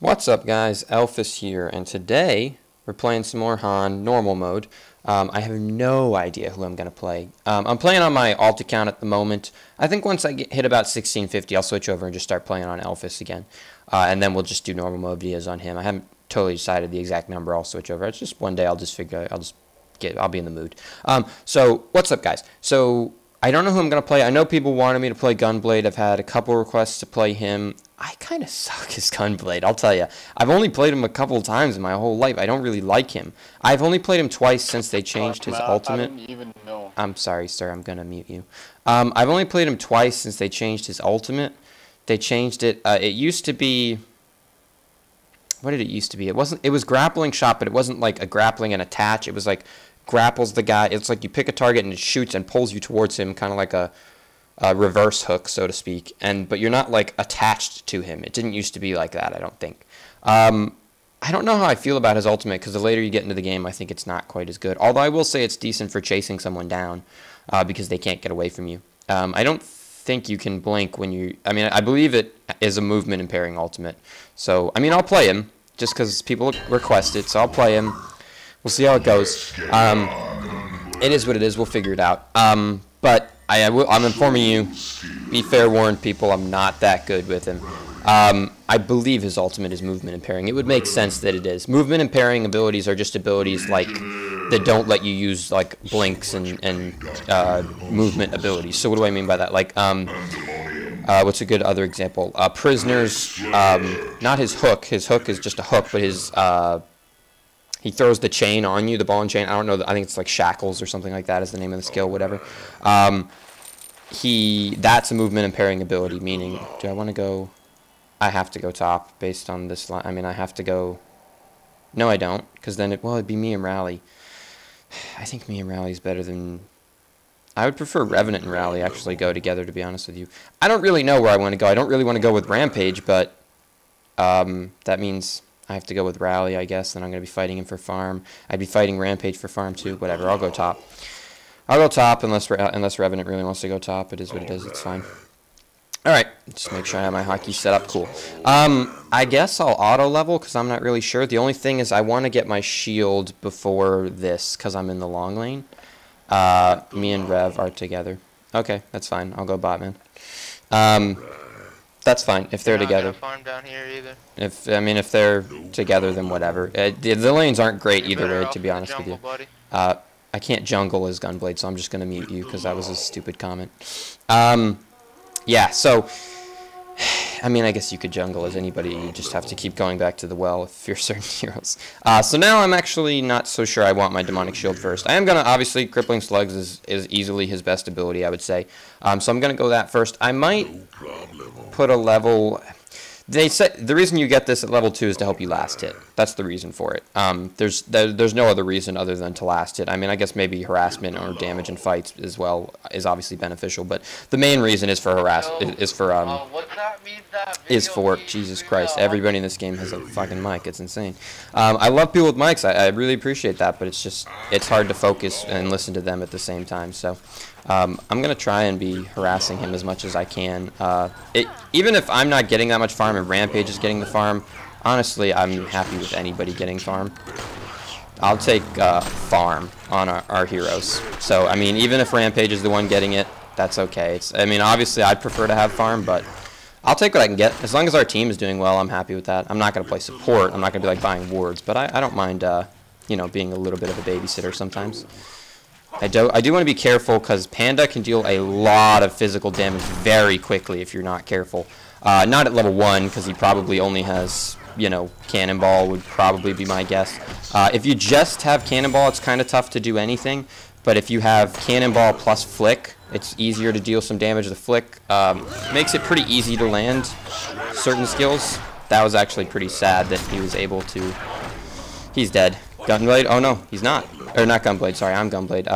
What's up guys, Elfis here, and today we're playing some more Han, normal mode. I have no idea who I'm going to play. I'm playing on my alt account at the moment. I think once I hit about 1650 I'll switch over and just start playing on Elfis again. And then we'll just do normal mode videos on him. I haven't totally decided the exact number I'll switch over. It's just one day I'll just figure I'll be in the mood. So what's up guys? So I don't know who I'm going to play. I know people wanted me to play Gunblade. I've had a couple requests to play him. I kind of suck as Gunblade, I'll tell you. I've only played him a couple times in my whole life. I don't really like him. I've only played him twice since they changed his ultimate. I didn't even know. I'm sorry, sir. I'm going to mute you. I've only played him twice since they changed his ultimate. They changed it. It used to be... What did it used to be? It was grappling shot, but it wasn't like a grappling and attach. It was like grapples the guy. It's like you pick a target and it shoots and pulls you towards him, kind of like a reverse hook, so to speak. But you're not like attached to him. It didn't used to be like that, I don't think. I don't know how I feel about his ultimate, because the later you get into the game, I think it's not quite as good. Although I will say it's decent for chasing someone down, because they can't get away from you. I don't think you can blink when you... I mean, I believe it is a movement impairing ultimate. So, I mean, I'll play him, just because people request it, so I'll play him. We'll see how it goes. It is what it is. We'll figure it out. But I'm informing you, be fair warned, people, I'm not that good with him. I believe his ultimate is movement impairing. It would make sense that it is. Movement impairing abilities are just abilities like that don't let you use like blinks and movement abilities. So what do I mean by that? Like what's a good other example? Prisoners, not his hook. His hook is just a hook, but his he throws the chain on you, the ball and chain. I don't know. I think it's like shackles or something like that is the name of the skill, whatever. That's a movement impairing ability, meaning, do I want to go... I have to go top based on this line. I mean, I have to go... No, I don't, because then it'd be me and Rally. I think me and Rally is better than... I would prefer Revenant and Rally actually go together, to be honest with you. I don't really know where I want to go. I don't really want to go with Rampage, but that means... I have to go with Rally, I guess, then I'm going to be fighting him for farm. I'd be fighting Rampage for farm, too. Whatever, I'll go top. I'll go top unless Revenant really wants to go top. It is what it is. It's fine. Alright, just make sure I have my hotkey set up. Cool. I guess I'll auto-level, because I'm not really sure. The only thing is I want to get my shield before this, because I'm in the long lane. Me and Rev are together. Okay, that's fine. I'll go bot, man. That's fine if they're together. Farm down here either. If they're together, then whatever. The lanes aren't great either way, to be honest with you. I can't jungle as Gunblade, so I'm just gonna mute you because that was a stupid comment. Yeah. So, I mean, I guess you could jungle as anybody. You just have to keep going back to the well if you're certain heroes. So now I'm actually not so sure I want my demonic shield first. I am gonna obviously crippling slugs is easily his best ability, I would say. So I'm gonna go that first. I might put a level. They said the reason you get this at level 2 is to help you last hit. That's the reason for it. There's no other reason other than to last hit. I mean, I guess maybe harassment or damage in fights as well is obviously beneficial, but the main reason is for Jesus Christ. Everybody in this game has a fucking mic. It's insane. I love people with mics. I really appreciate that, but it's hard to focus and listen to them at the same time. So I'm gonna try and be harassing him as much as I can. Even if I'm not getting that much farm and Rampage is getting the farm, honestly, I'm happy with anybody getting farm. I'll take farm on our heroes. So, I mean, even if Rampage is the one getting it, that's okay. I mean, obviously, I'd prefer to have farm, but I'll take what I can get. As long as our team is doing well, I'm happy with that. I'm not going to play support. I'm not going to be, like, buying wards, but I don't mind, you know, being a little bit of a babysitter sometimes. I do want to be careful, because Panda can deal a lot of physical damage very quickly if you're not careful. Not at level 1, because he probably only has... You know, Cannonball would probably be my guess. If you just have Cannonball, it's kind of tough to do anything. But if you have Cannonball plus Flick, it's easier to deal some damage. The Flick makes it pretty easy to land certain skills. That was actually pretty sad that he was able to... He's dead. Gunblade? Oh, no, he's not. Or not Gunblade, sorry, I'm Gunblade.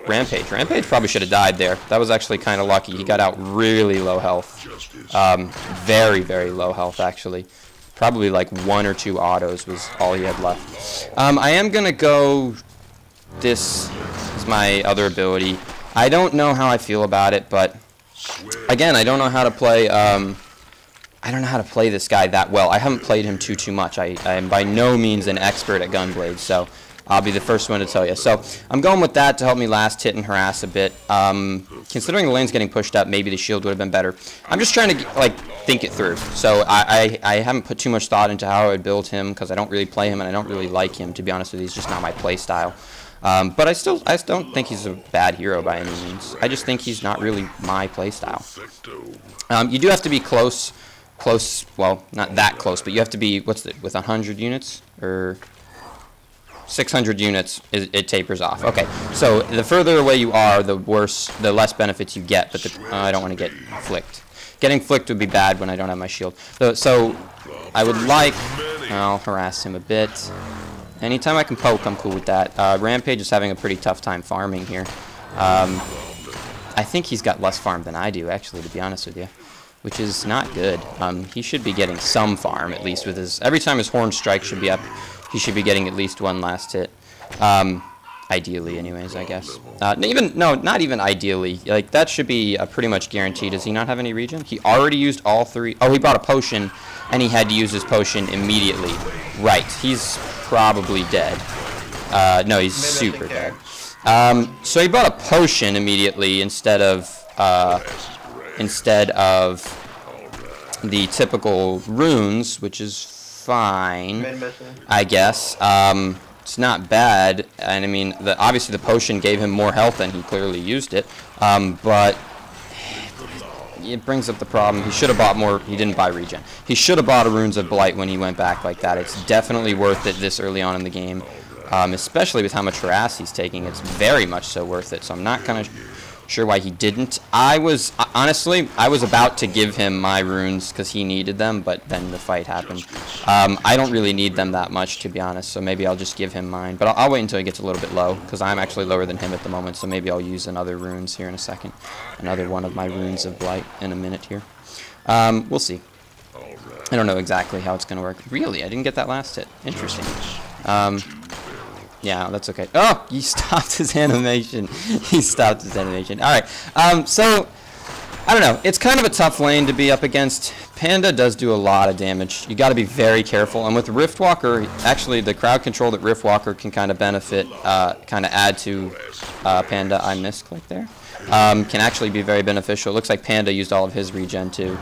Rampage. Rampage probably should have died there. That was actually kind of lucky. He got out really low health. Very, very low health, actually. Probably like 1 or 2 autos was all he had left. I am going to go... This is my other ability. I don't know how I feel about it, but... Again, I don't know how to play I don't know how to play this guy that well. I haven't played him too much. I am by no means an expert at Gunblade, so I'll be the first one to tell you. So I'm going with that to help me last hit and harass a bit. Considering the lane's getting pushed up, maybe the shield would have been better. I'm just trying to like think it through. So I haven't put too much thought into how I would build him because I don't really play him and I don't really like him. To be honest with you, he's just not my play style. But I still don't think he's a bad hero by any means. I just think he's not really my play style. You do have to be close, well, not that close, but you have to be, with 100 units? Or 600 units, it tapers off. Okay, so the further away you are, the less benefits you get, but I don't want to get flicked. Getting flicked would be bad when I don't have my shield. So I would like, I'll harass him a bit. Anytime I can poke, I'm cool with that. Rampage is having a pretty tough time farming here. I think he's got less farm than I do, actually, to be honest with you, which is not good. He should be getting some farm, at least, with his... Every time his horn strike should be up, he should be getting at least one last hit. Ideally, anyways, I guess. No, not even ideally. Like, that should be pretty much guaranteed. Does he not have any regen? He already used all 3... Oh, he bought a potion, and he had to use his potion immediately. Right, he's probably dead. No, he's super dead. So he bought a potion immediately instead of the typical runes, which is fine, I guess. It's not bad, and I mean, obviously the potion gave him more health and he clearly used it, but it brings up the problem. He should have bought more. He didn't buy regen. He should have bought a Runes of Blight when he went back like that. It's definitely worth it this early on in the game, especially with how much harass he's taking. It's very much so worth it, so I'm not kind of sure why he didn't. Honestly, I was about to give him my runes because he needed them, but then the fight happened. I don't really need them that much, to be honest, so maybe I'll just give him mine. But I'll wait until he gets a little bit low, because I'm actually lower than him at the moment, so maybe I'll use another runes here in a second. Another one of my Runes of Blight in a minute here. We'll see. I don't know exactly how it's going to work. Really? I didn't get that last hit. Interesting. Yeah, that's okay. Oh, he stopped his animation. He stopped his animation. All right. So, I don't know. It's kind of a tough lane to be up against. Panda does do a lot of damage. You got to be very careful. And with Riftwalker, actually, the crowd control that Riftwalker can kind of benefit, kind of add to Panda. I misclicked there. Can actually be very beneficial. It looks like Panda used all of his regen too.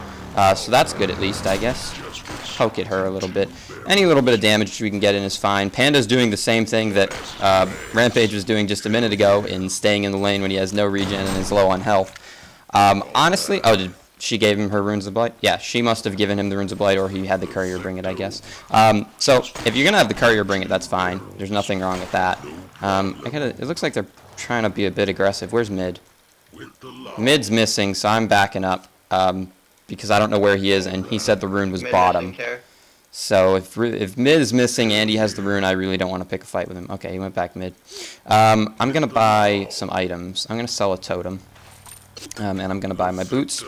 So that's good at least, I guess. Poke at her a little bit. Any little bit of damage we can get in is fine. Panda's doing the same thing that Rampage was doing just a minute ago in staying in the lane when he has no regen and is low on health. Honestly, did she gave him her Runes of Blight? Yeah, she must have given him the Runes of Blight, or he had the courier bring it, I guess. So if you're going to have the courier bring it, that's fine. There's nothing wrong with that. It looks like they're trying to be a bit aggressive. Where's mid? Mid's missing, so I'm backing up. Because I don't know where he is, and he said the rune was bottom. So if mid is missing and he has the rune, I really don't want to pick a fight with him. Okay, he went back mid. I'm going to buy some items. I'm going to sell a totem, and I'm going to buy my boots.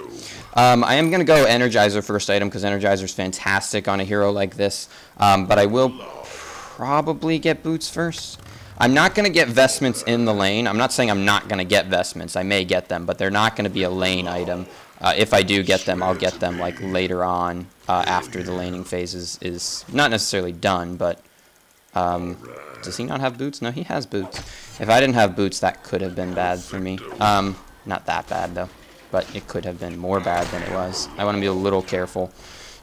I am going to go Energizer first item, because Energizer is fantastic on a hero like this, but I will probably get boots first. I'm not going to get vestments in the lane. I'm not saying I'm not going to get vestments. I may get them, but they're not going to be a lane item. If I do get them, I'll get them like later on after the laning phase is not necessarily done, but does he not have boots? No, he has boots. If I didn't have boots, that could have been bad for me. Not that bad, though, but it could have been more bad than it was. I want to be a little careful.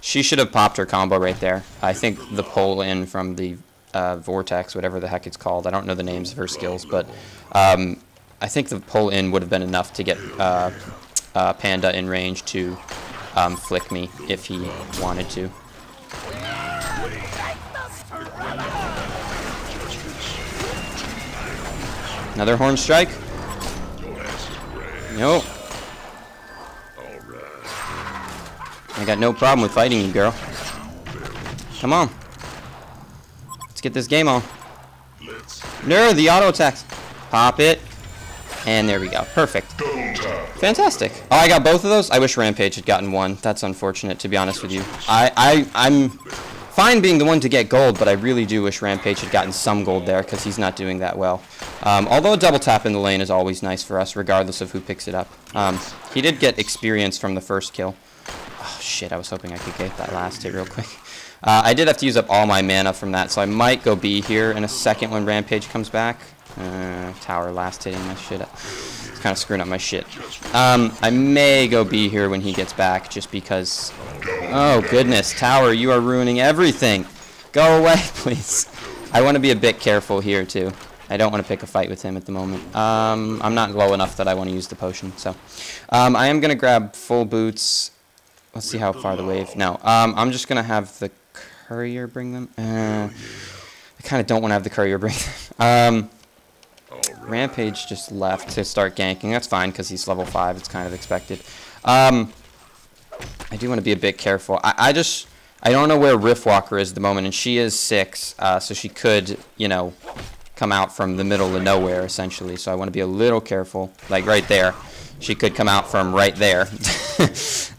She should have popped her combo right there. I think the pull in from the Vortex, whatever the heck it's called, I don't know the names of her skills, but I think the pull in would have been enough to get Panda in range to flick me if he wanted to. Another horn strike? Nope. I got no problem with fighting you, girl. Come on. Let's get this game on. No, the auto attacks. Pop it. And there we go. Perfect. Fantastic. Oh, I got both of those? I wish Rampage had gotten one. That's unfortunate, to be honest with you. I'm fine being the one to get gold, but I really do wish Rampage had gotten some gold there, because he's not doing that well. Although a double tap in the lane is always nice for us, regardless of who picks it up. He did get experience from the first kill. Oh, shit, I was hoping I could get that last hit real quick. I did have to use up all my mana from that, so I might go B here in a second when Rampage comes back. Tower last hitting my shit up. It's kind of screwing up my shit. I may go B here when he gets back, just because... Oh, goodness, Tower, you are ruining everything. Go away, please. I want to be a bit careful here, too. I don't want to pick a fight with him at the moment. I'm not low enough that I want to use the potion, so... I am going to grab full boots. Let's see how far the wave... No, I'm just going to have the courier bring them. I kind of don't want to have the courier bring them. Rampage just left to start ganking. That's fine, because he's level 5. It's kind of expected. I do want to be a bit careful. I don't know where Riftwalker is at the moment, and she is 6, so she could, you know, come out from the middle of nowhere, essentially. So I want to be a little careful. Like, right there. She could come out from right there.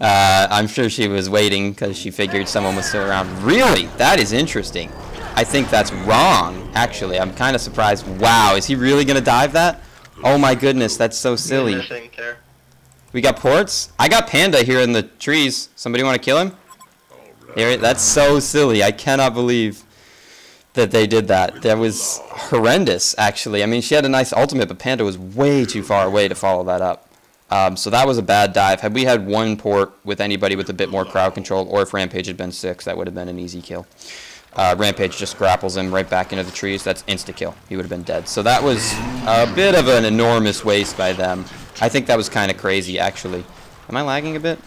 I'm sure she was waiting because she figured someone was still around. Really? That is interesting. I think that's wrong, actually. I'm kind of surprised. Wow, is he really going to dive that? Oh my goodness, that's so silly. We got ports? I got Panda here in the trees. Somebody want to kill him? That's so silly. I cannot believe that they did that. That was horrendous, actually. I mean, she had a nice ultimate, but Panda was way too far away to follow that up. So that was a bad dive. Had we had one port with anybody with a bit more crowd control, or if Rampage had been 6, that would have been an easy kill. Rampage just grapples him right back into the trees. That's insta-kill. He would have been dead. So that was a bit of an enormous waste by them. I think that was kind of crazy, actually. Am I lagging a bit?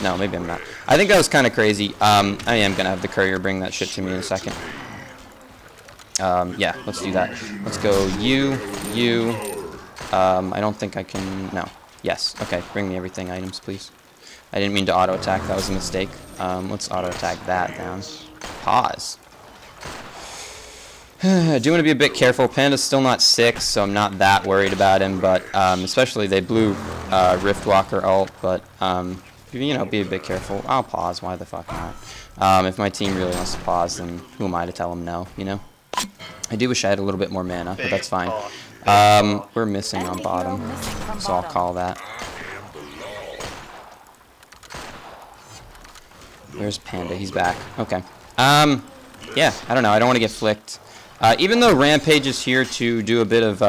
No, maybe I'm not. I think that was kind of crazy. I am going to have the courier bring that shit to me in a second. Yeah, let's do that. Let's go you. I don't think I can... No. Yes. Okay, bring me everything. Items, please. I didn't mean to auto-attack. That was a mistake. Let's auto-attack that down. Pause. I do want to be a bit careful. Panda's still not 6, so I'm not that worried about him, but especially they blew Riftwalker ult, but you know, be a bit careful. I'll pause. Why the fuck not? If my team really wants to pause, then who am I to tell them no, you know? I do wish I had a little bit more mana, but that's fine. We're missing on bottom, so I'll call that. Where's Panda? He's back. Okay. Yeah, I don't know. I don't want to get flicked. Even though Rampage is here to do a bit of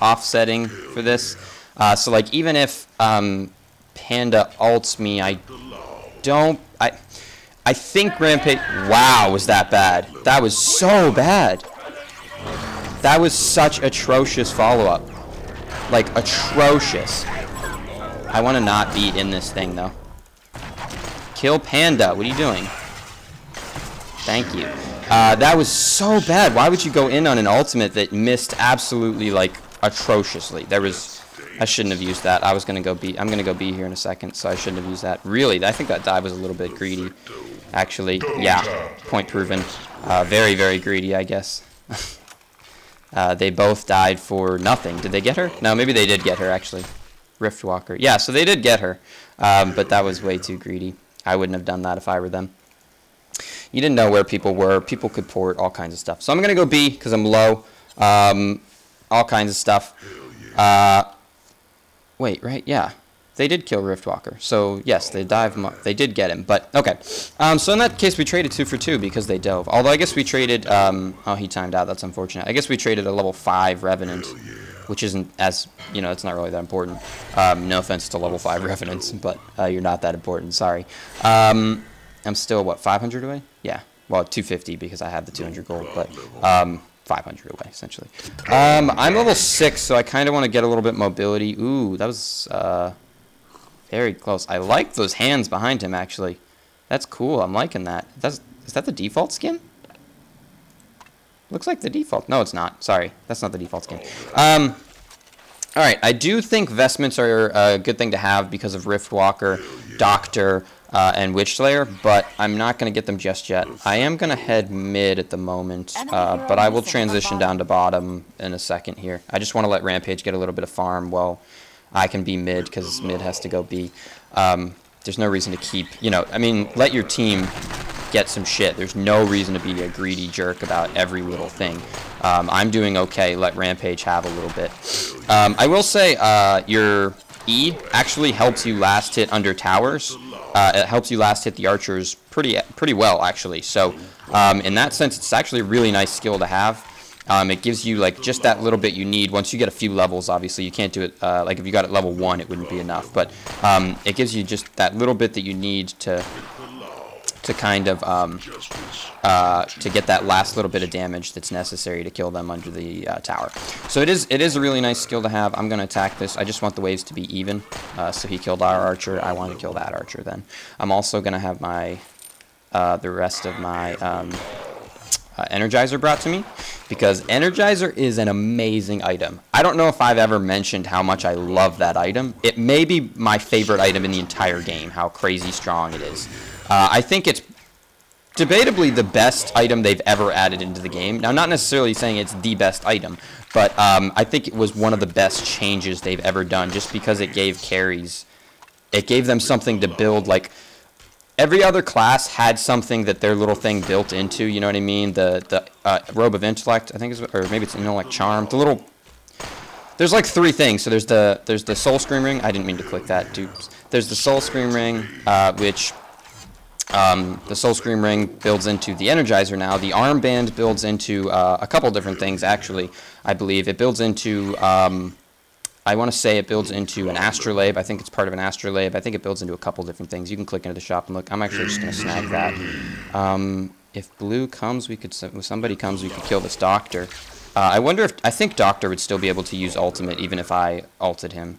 offsetting for this, so like even if Panda ults me, I think Rampage... Wow, was that bad? That was so bad. That was such atrocious follow-up. Like, atrocious. I want to not be in this thing, though. Kill Panda. What are you doing? Thank you. That was so bad. Why would you go in on an ultimate that missed absolutely, like, atrociously? I shouldn't have used that. I was going to go B. I'm going to go B here in a second, so I shouldn't have used that. Really, I think that dive was a little bit greedy, actually. Yeah, point proven. Very, very greedy, I guess. They both died for nothing. Did they get her? No, maybe they did get her, actually. Riftwalker. Yeah, so they did get her, but that was way too greedy. I wouldn't have done that if I were them. You didn't know where people were. People could port, all kinds of stuff. So I'm going to go B because I'm low. All kinds of stuff. Wait, right? Yeah. They did kill Riftwalker. So, yes, they they did get him. But, okay. So in that case, we traded 2 for 2 because they dove. Although I guess we traded... oh, he timed out. That's unfortunate. I guess we traded a level 5 Revenant, which isn't as... You know, it's not really that important. No offense to level 5 Revenants, but you're not that important. Sorry. I'm still, what, 500 away? Yeah. Well, 250 because I have the 200 gold, but 500 away, essentially. I'm level 6, so I kind of want to get a little bit mobility. Ooh, that was very close. I like those hands behind him, actually. That's cool. I'm liking that. Is that the default skin? Looks like the default. No, it's not. Sorry. That's not the default skin. All right. I do think vestments are a good thing to have because of Riftwalker, Doctor, and Witch Slayer, but I'm not going to get them just yet. I am going to head mid at the moment, but I will transition down to bottom in a second here. I just want to let Rampage get a little bit of farm while I can be mid, because mid has to go B. There's no reason to keep, you know, I mean, let your team get some shit. There's no reason to be a greedy jerk about every little thing. I'm doing okay. Let Rampage have a little bit. I will say your E actually helps you last hit under towers. it helps you last hit the archers pretty well, actually. So in that sense, it's actually a really nice skill to have. It gives you like just that little bit you need. Once you get a few levels, obviously you can't do it like if you got it level 1, it wouldn't be enough. But it gives you just that little bit that you need to kind of to get that last little bit of damage that's necessary to kill them under the tower. So it is a really nice skill to have. I'm going to attack this. I just want the waves to be even. So he killed our archer. I want to kill that archer then. I'm also going to have my the rest of my Energizer brought to me, because Energizer is an amazing item. I don't know if I've ever mentioned how much I love that item. It may be my favorite item in the entire game, how crazy strong it is. I think it's debatably the best item they've ever added into the game. Now, not necessarily saying it's the best item, but I think it was one of the best changes they've ever done, just because it gave carries. It gave them something to build, like, every other class had something that their little thing built into, you know what I mean? The Robe of Intellect, I think, or maybe it's Intellect Charm. The little, there's like 3 things. So there's the Soul Scream Ring. I didn't mean to click that, dude. There's the Soul Scream Ring, which the Soul Scream Ring builds into the Energizer now. The Armband builds into a couple different things, actually, I believe. It builds into... I want to say it builds into an astrolabe. I think it's part of an astrolabe. I think it builds into a couple different things. You can click into the shop and look. I'm actually just going to snag that. If blue comes, if somebody comes, we could kill this doctor. I wonder if, I think Doctor would still be able to use ultimate even if I ulted him.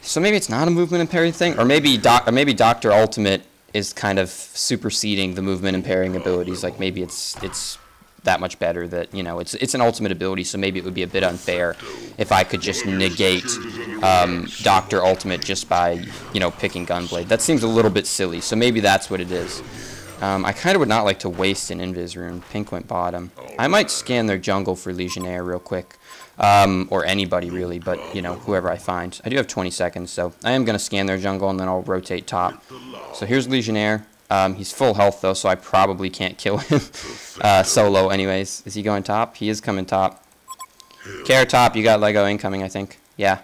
So maybe it's not a movement impairing thing, or maybe Doctor ultimate is kind of superseding the movement impairing abilities. Like maybe it's that much better that, you know, it's an ultimate ability, so maybe it would be a bit unfair if I could just negate Doctor Ultimate just by, you know, picking Gunblade. That seems a little bit silly, so maybe that's what it is. I kind of would not like to waste an Invis rune. Pink went bottom. I might scan their jungle for Legionnaire real quick, or anybody really, but, you know, whoever I find. I do have 20 seconds, so I am going to scan their jungle, and then I'll rotate top. So here's Legionnaire. He's full health, though, so I probably can't kill him solo anyways. Is he going top? He is coming top. Care top, you got Lego incoming, I think. Yeah.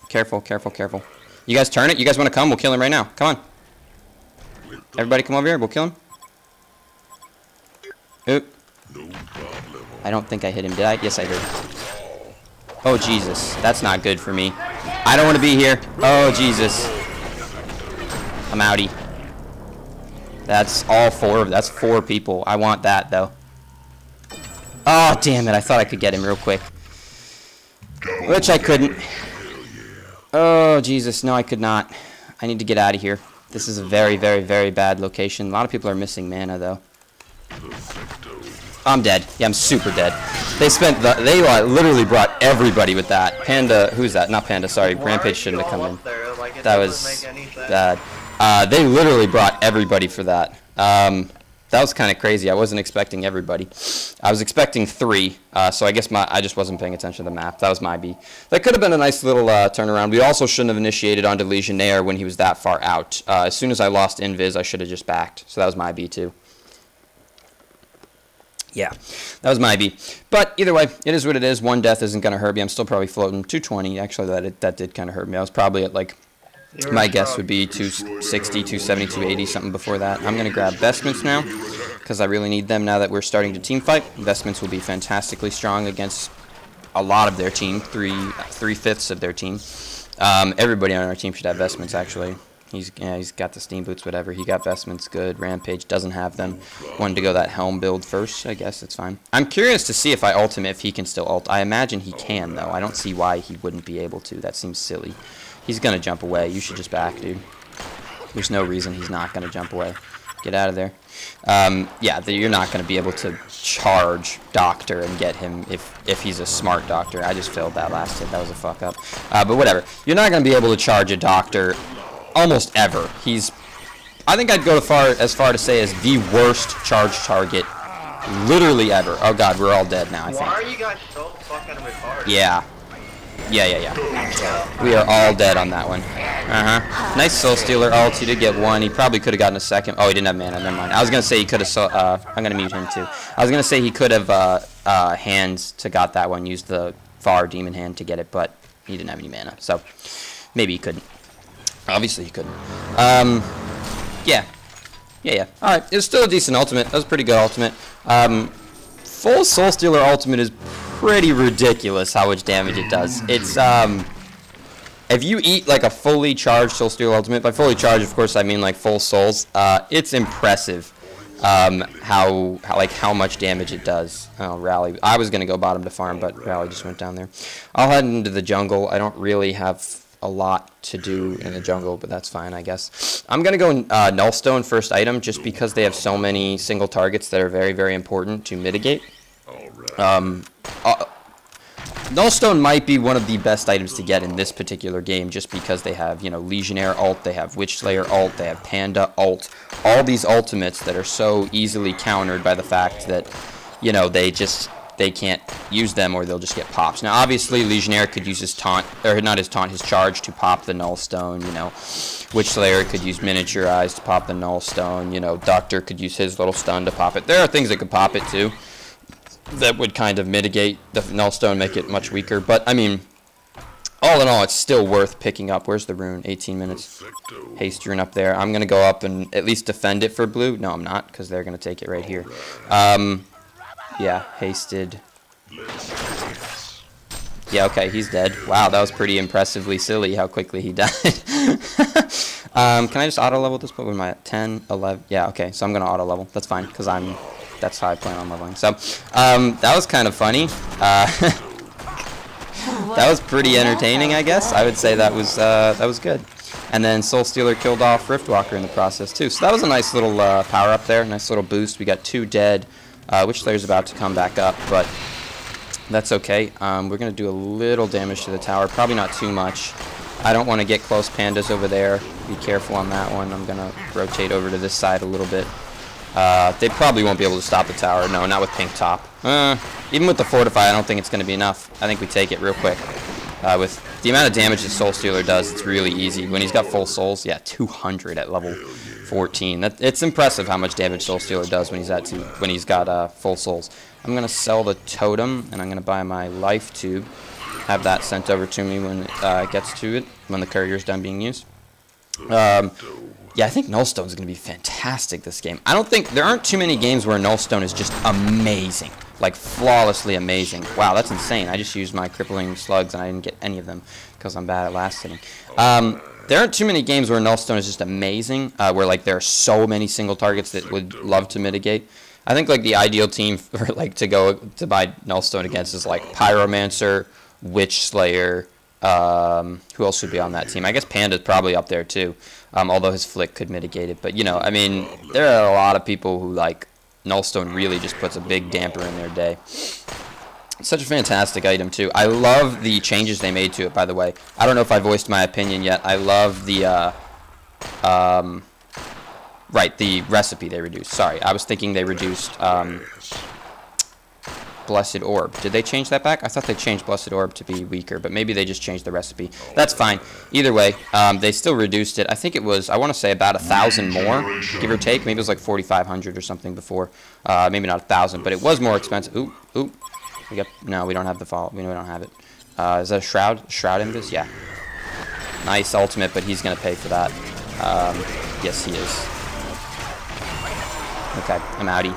Careful, careful, careful. You guys turn it? You guys want to come? We'll kill him right now. Come on. Everybody come over here. We'll kill him. Oop. I don't think I hit him, did I? Yes, I did. Oh, Jesus. That's not good for me. I don't want to be here. Oh, Jesus. I'm outie. That's all 4 of that's 4 people. I want that though. Oh damn it, I thought I could get him real quick. Which I couldn't. Oh Jesus, no I could not. I need to get out of here. This is a very, very, very bad location. A lot of people are missing mana though. I'm dead. Yeah, I'm super dead. They literally brought everybody with that. Panda, who's that? Not Panda, sorry. Rampage shouldn't have come in. That was bad. They literally brought everybody for that. That was kind of crazy. I wasn't expecting everybody. I was expecting 3, so I guess I just wasn't paying attention to the map. That was my B. That could have been a nice little turnaround. We also shouldn't have initiated onto Legionnaire when he was that far out. As soon as I lost Invis, I should have just backed. So that was my B too. Yeah, that was my B. But either way, it is what it is. 1 death isn't going to hurt me. I'm still probably floating 220. Actually, that did kind of hurt me. I was probably at like... My guess would be 260, 270, 280, something before that. I'm going to grab Vestments now, because I really need them now that we're starting to team fight. Vestments will be fantastically strong against a lot of their team, 3/5 of their team. Everybody on our team should have Vestments, actually. He's got the Steam Boots, whatever. He got Vestments, good. Rampage doesn't have them. Wanted to go that Helm build first. I guess it's fine. I'm curious to see if I ult him, if he can still ult. I imagine he can, though. I don't see why he wouldn't be able to. That seems silly. He's going to jump away. You should just back, dude. There's no reason he's not going to jump away. Get out of there. Yeah, you're not going to be able to charge Doctor and get him if he's a smart Doctor. I just failed that last hit. That was a fuck up. But whatever. You're not going to be able to charge a Doctor almost ever. I think I'd go as far to say as the worst charge target literally ever. Oh god, we're all dead now, I think. Why are you guys so fucking retarded? Yeah. Yeah. We are all dead on that one. Nice Soul Stealer ult. He did get 1. He probably could have gotten a second. Oh, he didn't have mana. Never mind. I was going to say he could have... I'm going to mute him, too. I was going to say he could have hands to got that one. Used the Var Demon Hand to get it, but he didn't have any mana. So, maybe he couldn't. Obviously, you couldn't. Yeah. Yeah. All right. It was still a decent ultimate. That was a pretty good ultimate. Full Soul Stealer ultimate is pretty ridiculous how much damage it does. It's if you eat like a fully charged Soul Stealer ultimate, by fully charged, of course, I mean like full souls. It's impressive how much damage it does. Oh, Rally. I was gonna go bottom to farm, but Rally just went down there. I'll head into the jungle. I don't really have a lot to do in the jungle, but that's fine, I guess. I'm gonna go Nullstone first item, just because they have so many single targets that are very, very important to mitigate. Nullstone might be one of the best items to get in this particular game, just because they have, you know, Legionnaire ult, they have Witch Slayer ult, they have Panda ult, all these ultimates that are so easily countered by the fact that, you know, they can't use them or they'll just get pops. Now, obviously, Legionnaire could use his taunt, or not his taunt, his charge to pop the Nullstone, you know. Witch Slayer could use Miniature Eyes to pop the Nullstone, you know. Doctor could use his little stun to pop it. There are things that could pop it, too, that would kind of mitigate the Nullstone, make it much weaker. But, I mean, all in all, it's still worth picking up. Where's the rune? 18 minutes. Haste rune up there. I'm going to go up and at least defend it for blue. No, I'm not, because they're going to take it right here. Yeah, hasted. Yeah, okay, he's dead. Wow, that was pretty impressively silly how quickly he died. Can I just auto-level this? What am I at? 10, 11? Yeah, okay, so I'm going to auto-level. That's fine, because that's how I plan on leveling. So, that was kind of funny. That was pretty entertaining, I guess. I would say that was good. And then Soul Stealer killed off Riftwalker in the process, too. So that was a nice little power-up there, nice little boost. We got 2 dead. Witch Slayer's about to come back up, but that's okay. We're going to do a little damage to the tower, probably not too much. I don't want to get close pandas over there. Be careful on that one. I'm going to rotate over to this side a little bit. They probably won't be able to stop the tower. No, not with pink top. Even with the Fortify, I don't think it's going to be enough. I think we take it real quick. With the amount of damage that Soul Stealer does, it's really easy. When he's got full souls, yeah, 200 at level 14. It's impressive how much damage Soul Stealer does when he's got full souls. I'm gonna sell the totem and I'm gonna buy my life tube. Have that sent over to me when it gets to it, when the courier's done being used. Yeah, I think Nullstone's gonna be fantastic this game. There aren't too many games where Nullstone is just amazing, like flawlessly amazing. Wow, that's insane. I just used my crippling slugs and I didn't get any of them because I'm bad at last hitting. There aren't too many games where Nullstone is just amazing, where like there are so many single targets that would love to mitigate. I think like the ideal team for like to buy Nullstone against is like Pyromancer, Witch Slayer. Who else would be on that team? I guess Panda's probably up there too, although his flick could mitigate it. But you know, I mean, there are a lot of people who like Nullstone really just puts a big damper in their day. Such a fantastic item, too. I love the changes they made to it, by the way. I don't know if I voiced my opinion yet. I love the, the recipe they reduced. Sorry, I was thinking they reduced, Blessed Orb. Did they change that back? I thought they changed Blessed Orb to be weaker, but maybe they just changed the recipe. That's fine. Either way, they still reduced it. I think it was, I want to say about 1,000 more, give or take. Maybe it was like 4,500 or something before. Maybe not 1,000, but it was more expensive. Ooh. No, we don't have the follow. We don't have it. Is that a Shroud? Shroud Invis? Yeah. Nice ultimate, but he's going to pay for that. Yes, he is. Okay, I'm outie.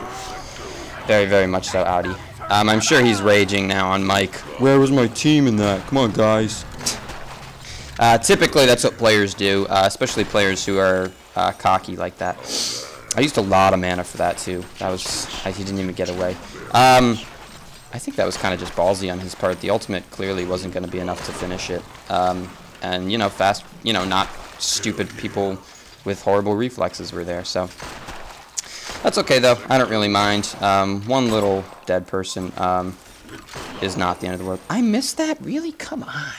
Very, very much so outie. I'm sure he's raging now on mic. Where was my team in that? Come on, guys. Typically, that's what players do, especially players who are cocky like that. I used a lot of mana for that, too. He didn't even get away. I think that was kind of just ballsy on his part. The ultimate clearly wasn't going to be enough to finish it. And, you know, not stupid people with horrible reflexes were there, so. That's okay, though. I don't really mind. One little dead person is not the end of the world. I missed that? Really? Come on.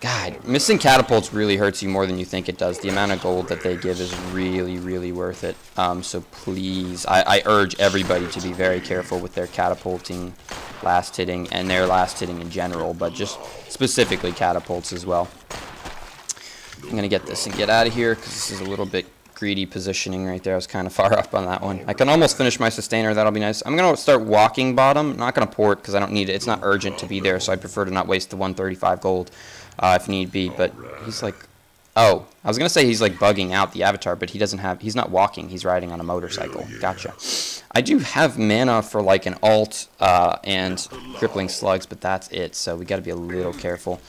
God, missing catapults really hurts you more than you think it does. The amount of gold that they give is really, really worth it. So please, I urge everybody to be very careful with their catapulting, last hitting, and their last hitting in general, but just specifically catapults as well. I'm going to get this and get out of here because this is a little bit greedy positioning right there. I was kind of far up on that one. I can almost finish my sustainer. That'll be nice. I'm going to start walking bottom. I'm not going to port because I don't need it. It's not urgent to be there, so I prefer to not waste the 135 gold if need be. But he's like Oh, I was going to say he's like bugging out the avatar, but he's not walking, he's riding on a motorcycle. Gotcha. I do have mana for like an alt and crippling slugs, but that's it, so we got to be a little careful.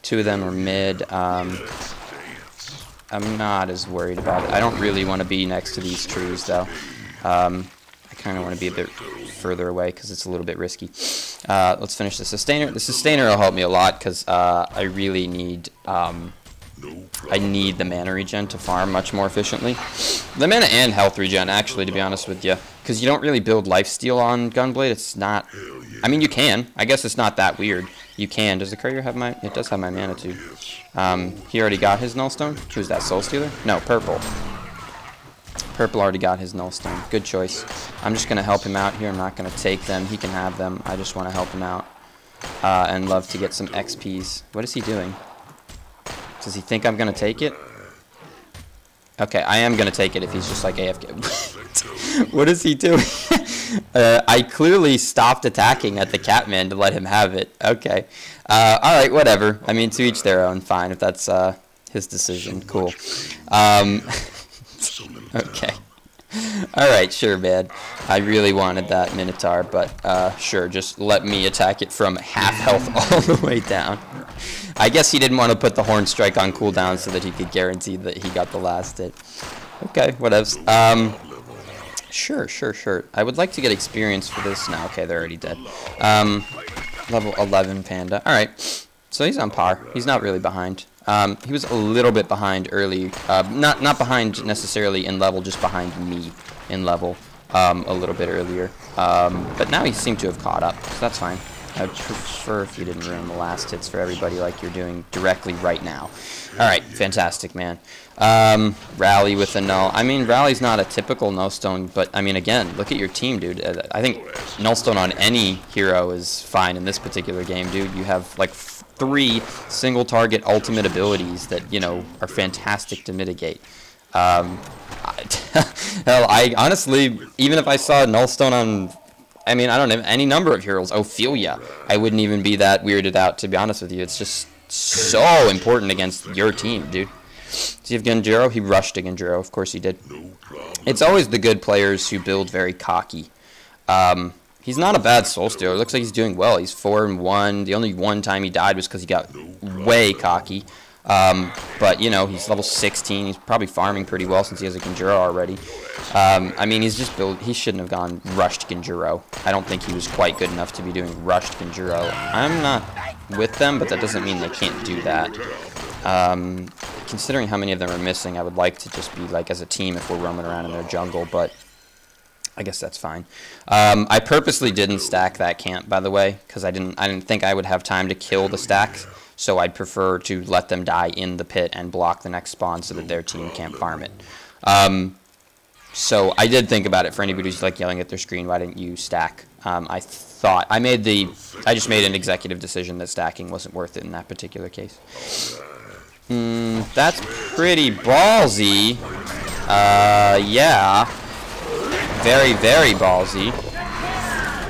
2 of them are mid. I'm not as worried about it. I don't really want to be next to these trees, though. I kind of want to be a bit further away because it's a little bit risky. Let's finish the sustainer. The sustainer will help me a lot because I really need the mana regen to farm much more efficiently. The mana and health regen, actually, to be honest with you, because you don't really build lifesteal on Gunblade. It's not. I mean, you can. I guess it's not that weird. You can. Does the courier have my? It does have my mana too. He already got his nullstone. Who's that? Soul Stealer? No, purple. Purple already got his nullstone. Good choice. I'm just gonna help him out here. I'm not gonna take them. He can have them. I just want to help him out and love to get some XPs. What is he doing? Does he think I'm gonna take it? Okay, I am gonna take it if he's just like AFK. What is he doing? I clearly stopped attacking at the Catman to let him have it. Okay. Alright, whatever. I mean, to each their own. Fine, if that's his decision. Cool. Okay. Alright, sure, man. I really wanted that Minotaur, but sure, just let me attack it from half health all the way down. I guess he didn't want to put the Horn Strike on cooldown so that he could guarantee that he got the last hit. Okay, whatevs. Sure. I would like to get experience for this now. Okay, they're already dead. Level 11 Panda. Alright, so he's on par. He's not really behind. He was a little bit behind early. Not behind necessarily in level, just behind me in level a little bit earlier. But now he seemed to have caught up, so that's fine. I would prefer if you didn't ruin the last hits for everybody like you're doing directly right now. Alright, fantastic, man. Rally with a null. I mean, Rally's not a typical nullstone, but, I mean, again, look at your team, dude. I think nullstone on any hero is fine in this particular game, dude. You have, like, 3 single-target ultimate abilities that, you know, are fantastic to mitigate. Hell, I honestly, even if I saw nullstone on... I mean, I don't have any number of heroes. Ophelia, I wouldn't even be that weirded out, to be honest with you. It's just so important against your team, dude. Do you have Genjiro? He rushed to Genjiro. Of course he did. It's always the good players who build very cocky. He's not a bad Soul Stealer. It looks like he's doing well. He's 4-1. The only one time he died was because he got way cocky. But, you know, he's level 16. He's probably farming pretty well since he has a Genjiro already. I mean, he shouldn't have gone rushed Genjiro. I don't think he was quite good enough to be doing rushed Genjiro. I'm not with them, but that doesn't mean they can't do that. Considering how many of them are missing, I would like to just be, like, as a team if we're roaming around in their jungle, but I guess that's fine. I purposely didn't stack that camp, by the way, because I didn't think I would have time to kill the stacks. So I'd prefer to let them die in the pit and block the next spawn so that their team can't farm it. So I did think about it for anybody who's like yelling at their screen, why didn't you stack? I just made an executive decision that stacking wasn't worth it in that particular case. That's pretty ballsy. Yeah. Very, very ballsy.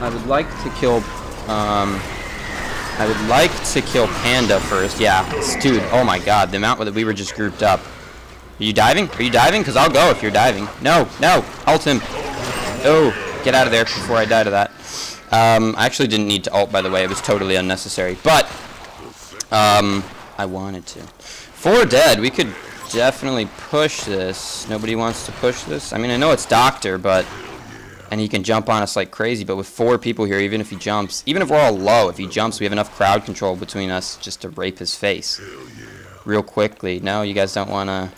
I would like to kill Panda first. Yeah, dude, oh my god, the amount that we were just grouped up. Are you diving? Are you diving? Because I'll go if you're diving. No, ult him. Oh, get out of there before I die to that. I actually didn't need to ult, by the way. It was totally unnecessary. But, I wanted to. 4 dead. We could definitely push this. Nobody wants to push this. I mean, I know it's Doctor, but... And he can jump on us like crazy, but with 4 people here, even if he jumps, even if we're all low, if he jumps, we have enough crowd control between us just to rape his face real quickly. No, you guys don't want to...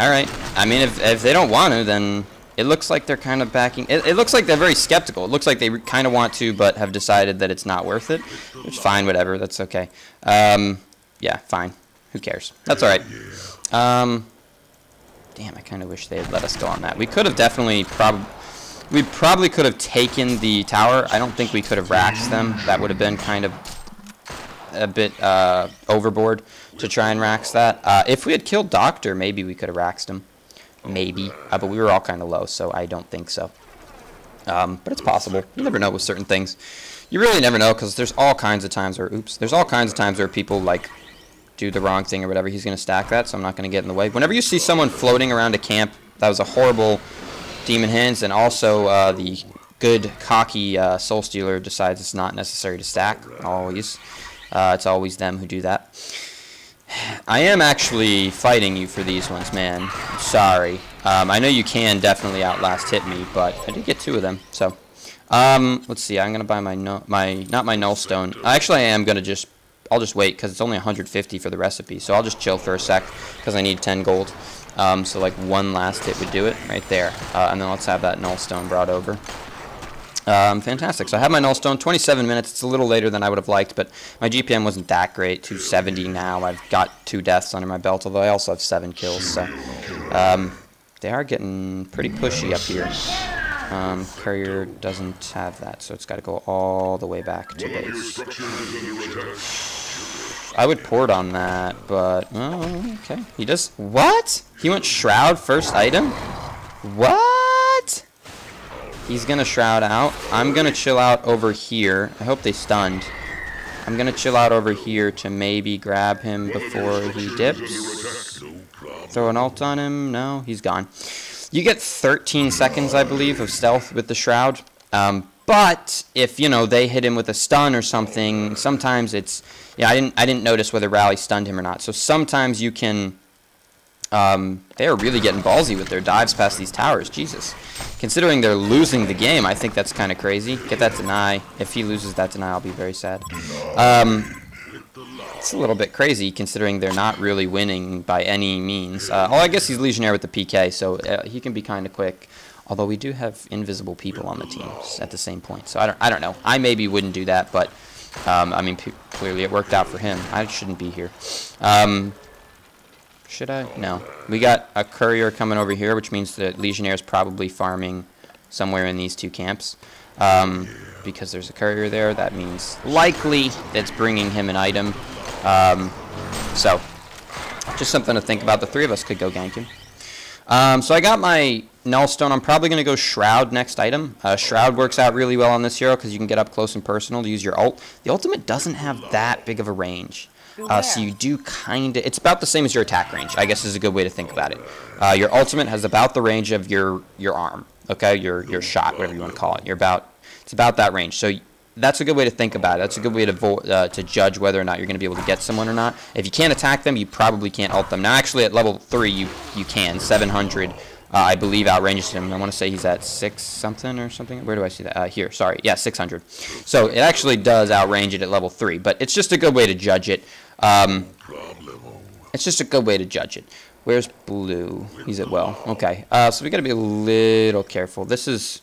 Alright. I mean, if they don't want to, then it looks like they're kind of backing... It looks like they're very skeptical. It looks like they kind of want to, but have decided that it's not worth it. Which, fine, whatever. That's okay. Yeah, fine. Who cares? That's alright. Damn, I kind of wish they had let us go on that. We could have definitely We probably could have taken the tower. I don't think we could have raxed them. That would have been kind of a bit overboard to try and rax that. If we had killed Doctor, maybe we could have raxed him. Maybe. But we were all kind of low, so I don't think so. But it's possible. You never know with certain things. You really never know, because there's all kinds of times where, there's all kinds of times where people, like, do the wrong thing or whatever, he's going to stack that, so I'm not going to get in the way. Whenever you see someone floating around a camp, that was a horrible Demon Hands, and also the good, cocky Soul Stealer decides it's not necessary to stack, always. It's always them who do that. I am actually fighting you for these ones, man. I'm sorry. I know you can definitely outlast hit me, but I did get 2 of them, so. Let's see, I'm going to buy not my Null Stone. Actually, I am going to I'll just wait, because it's only 150 for the recipe, so I'll just chill for a sec, because I need 10 gold. So like 1 last hit would do it, right there. And then let's have that Null Stone brought over. Fantastic. So I have my Null Stone, 27 minutes. It's a little later than I would have liked, but my GPM wasn't that great. 270 now. I've got 2 deaths under my belt, although I also have 7 kills. So they are getting pretty pushy up here. Courier doesn't have that, so it's got to go all the way back to base. I would port on that, but oh, okay. He does what? He went Shroud first item? What? He's gonna Shroud out. I'm gonna chill out over here. I hope they stunned. I'm gonna chill out over here to maybe grab him before he dips. Throw an ult on him. No, he's gone. You get 13 seconds, I believe, of stealth with the Shroud. But if, you know, they hit him with a stun or something, sometimes it's... Yeah, I didn't notice whether Rally stunned him or not. So sometimes you can... they are really getting ballsy with their dives past these towers. Jesus. Considering they're losing the game, I think that's kind of crazy. Get that deny. If he loses that deny, I'll be very sad. It's a little bit crazy considering they're not really winning by any means. Oh, I guess he's Legionnaire with the PK, so he can be kind of quick. Although we do have invisible people on the team at the same point, so I don't know. I maybe wouldn't do that, but I mean, clearly it worked out for him. I shouldn't be here. Should I? No. We got a courier coming over here, which means that Legionnaire is probably farming somewhere in these 2 camps. Because there's a courier there, that means likely that's bringing him an item. So, just something to think about. The 3 of us could go gank him. So I got my Null Stone. I'm probably going to go Shroud next item. Shroud works out really well on this hero because you can get up close and personal to use your ult. The ultimate doesn't have that big of a range. So you do kind of... It's about the same as your attack range, I guess is a good way to think about it. Your ultimate has about the range of your arm, okay? Your shot, whatever you want to call it. It's about that range. So that's a good way to think about it. That's a good way to judge whether or not you're going to be able to get someone or not. If you can't attack them, you probably can't ult them. Now, actually, at level 3, you can. 700, I believe, outranges him. I want to say he's at 6-something or something. Where do I see that? Here, sorry. Yeah, 600. So it actually does outrange it at level 3, but it's just a good way to judge it. It's just a good way to judge it. Where's Blue? He's at well. Okay, so we got to be a little careful. This is...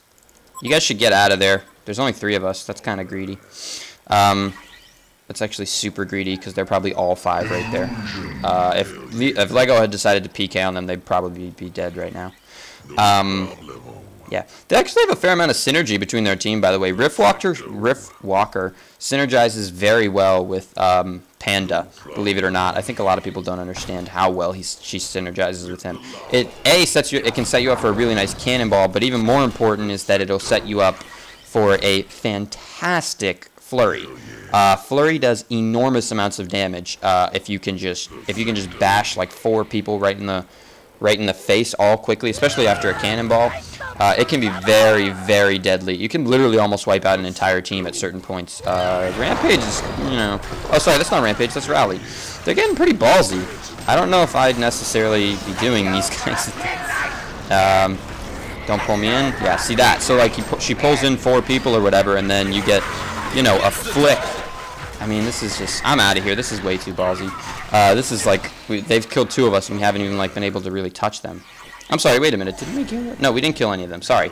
You guys should get out of there. There's only 3 of us. That's kind of greedy. That's actually super greedy because they're probably all 5 right there. If Lego had decided to PK on them, they'd probably be dead right now. Yeah, they actually have a fair amount of synergy between their team, by the way. Rift Walker synergizes very well with Panda, believe it or not. I think a lot of people don't understand how well she synergizes with him. It can set you up for a really nice cannonball, but even more important is that it'll set you up for a fantastic flurry. Flurry does enormous amounts of damage if you can just bash like 4 people right in the face all quickly, especially after a cannonball. It can be very, very deadly. You can literally almost wipe out an entire team at certain points. Rampage is, you know... Oh, sorry, that's not Rampage, that's Rally. They're getting pretty ballsy. I don't know if I'd necessarily be doing these kinds of things. Don't pull me in. Yeah, see that. So, like, she pulls in 4 people or whatever, and then you get, you know, a flick. I mean, this is just... I'm out of here. This is way too ballsy. This is like... They've killed 2 of us, and we haven't even, like, been able to really touch them. I'm sorry, wait a minute. Didn't we kill... No, we didn't kill any of them. Sorry.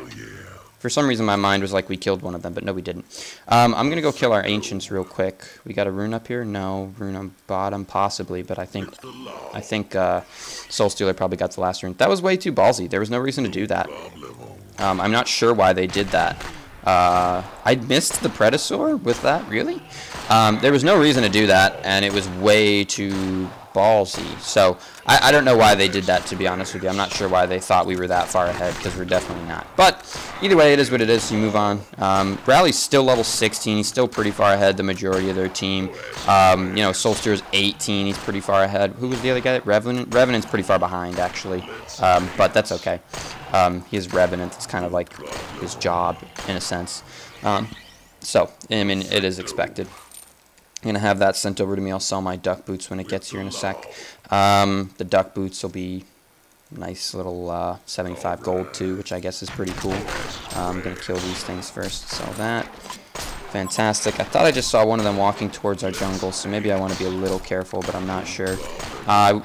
For some reason, my mind was like we killed one of them, but no, we didn't. I'm going to go kill our Ancients real quick. We got a rune up here? No. Rune on bottom, possibly, but I think Soul Stealer probably got the last rune. That was way too ballsy. There was no reason to do that. I'm not sure why they did that. I missed the Predator with that, really? There was no reason to do that, and it was way too ballsy. So I don't know why they did that, to be honest with you. I'm not sure why they thought we were that far ahead, because we're definitely not. But either way, it is what it is. So you move on. Rally's still level 16. He's still pretty far ahead the majority of their team. You know, Soulsteer's 18. He's pretty far ahead. Who was the other guy? Revenant? Revenant's pretty far behind, actually. But that's okay. He is Revenant. It's kind of like his job, in a sense. So, I mean, it is expected. I'm going to have that sent over to me. I'll sell my duck boots when it gets here in a sec. The duck boots will be nice little 75 gold too, which I guess is pretty cool. I'm going to kill these things first. Sell that. Fantastic. I thought I just saw one of them walking towards our jungle, so maybe I want to be a little careful, but I'm not sure.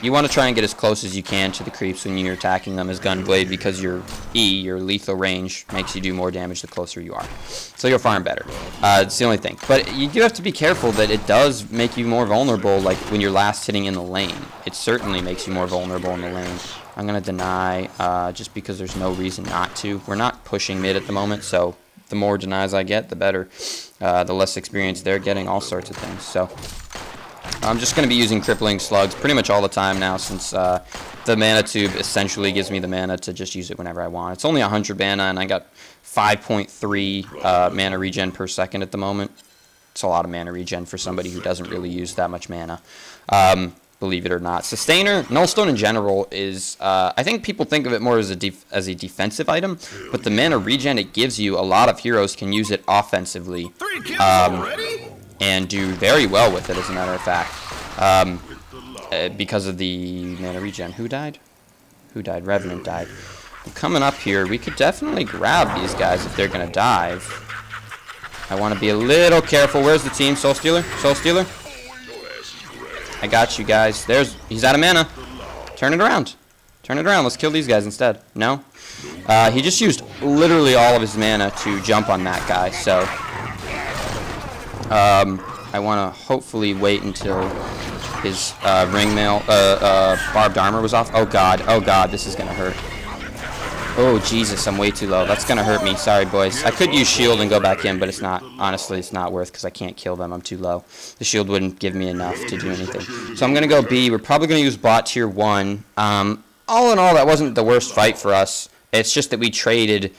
You want to try and get as close as you can to the creeps when you're attacking them as Gunblade, because your E, your lethal range, makes you do more damage the closer you are. So you'll farm better. It's the only thing. But you do have to be careful that it does make you more vulnerable, like when you're last hitting in the lane. It certainly makes you more vulnerable in the lane. I'm going to deny just because there's no reason not to. We're not pushing mid at the moment, so the more denies I get, the better. The less experience they're getting, all sorts of things. So I'm just going to be using Crippling Slugs pretty much all the time now, since the mana tube essentially gives me the mana to just use it whenever I want. It's only 100 mana, and I got 5.3 mana regen per second at the moment. It's a lot of mana regen for somebody who doesn't really use that much mana. Believe it or not. Sustainer, Nullstone in general is, I think people think of it more as a defensive item, but the mana regen it gives you, a lot of heroes can use it offensively, and do very well with it, as a matter of fact, because of the mana regen. Who died? Who died? Revenant died. Coming up here, we could definitely grab these guys if they're going to dive. I want to be a little careful. Where's the team? Soul Stealer? Soul Stealer? I got you guys. He's out of mana. Turn it around. Turn it around. Let's kill these guys instead. No? He just used literally all of his mana to jump on that guy, so I want to hopefully wait until his ringmail, barbed armor was off. Oh god, this is going to hurt. Oh, Jesus, I'm way too low. That's going to hurt me. Sorry, boys. I could use shield and go back in, but it's not. Honestly, it's not worth, because I can't kill them. I'm too low. The shield wouldn't give me enough to do anything. So I'm going to go B. We're probably going to use bot tier 1. All in all, that wasn't the worst fight for us. It's just that we traded...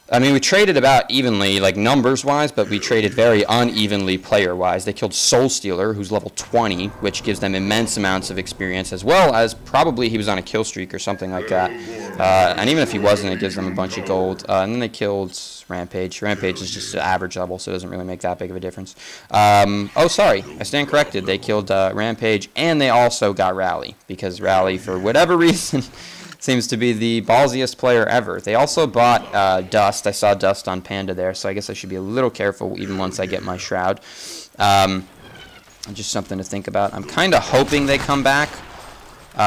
I mean, we traded about evenly, like numbers-wise, but we traded very unevenly player-wise. They killed Soul Stealer, who's level 20, which gives them immense amounts of experience, as well as probably he was on a kill streak or something like that. And even if he wasn't, it gives them a bunch of gold. And then they killed Rampage. Rampage is just an average level, so it doesn't really make that big of a difference. Oh, sorry, I stand corrected. They killed Rampage, and they also got Rally, because Rally, for whatever reason... seems to be the ballsiest player ever. They also bought Dust. I saw Dust on Panda there, so I guess I should be a little careful even once I get my Shroud. Just something to think about. I'm kind of hoping they come back.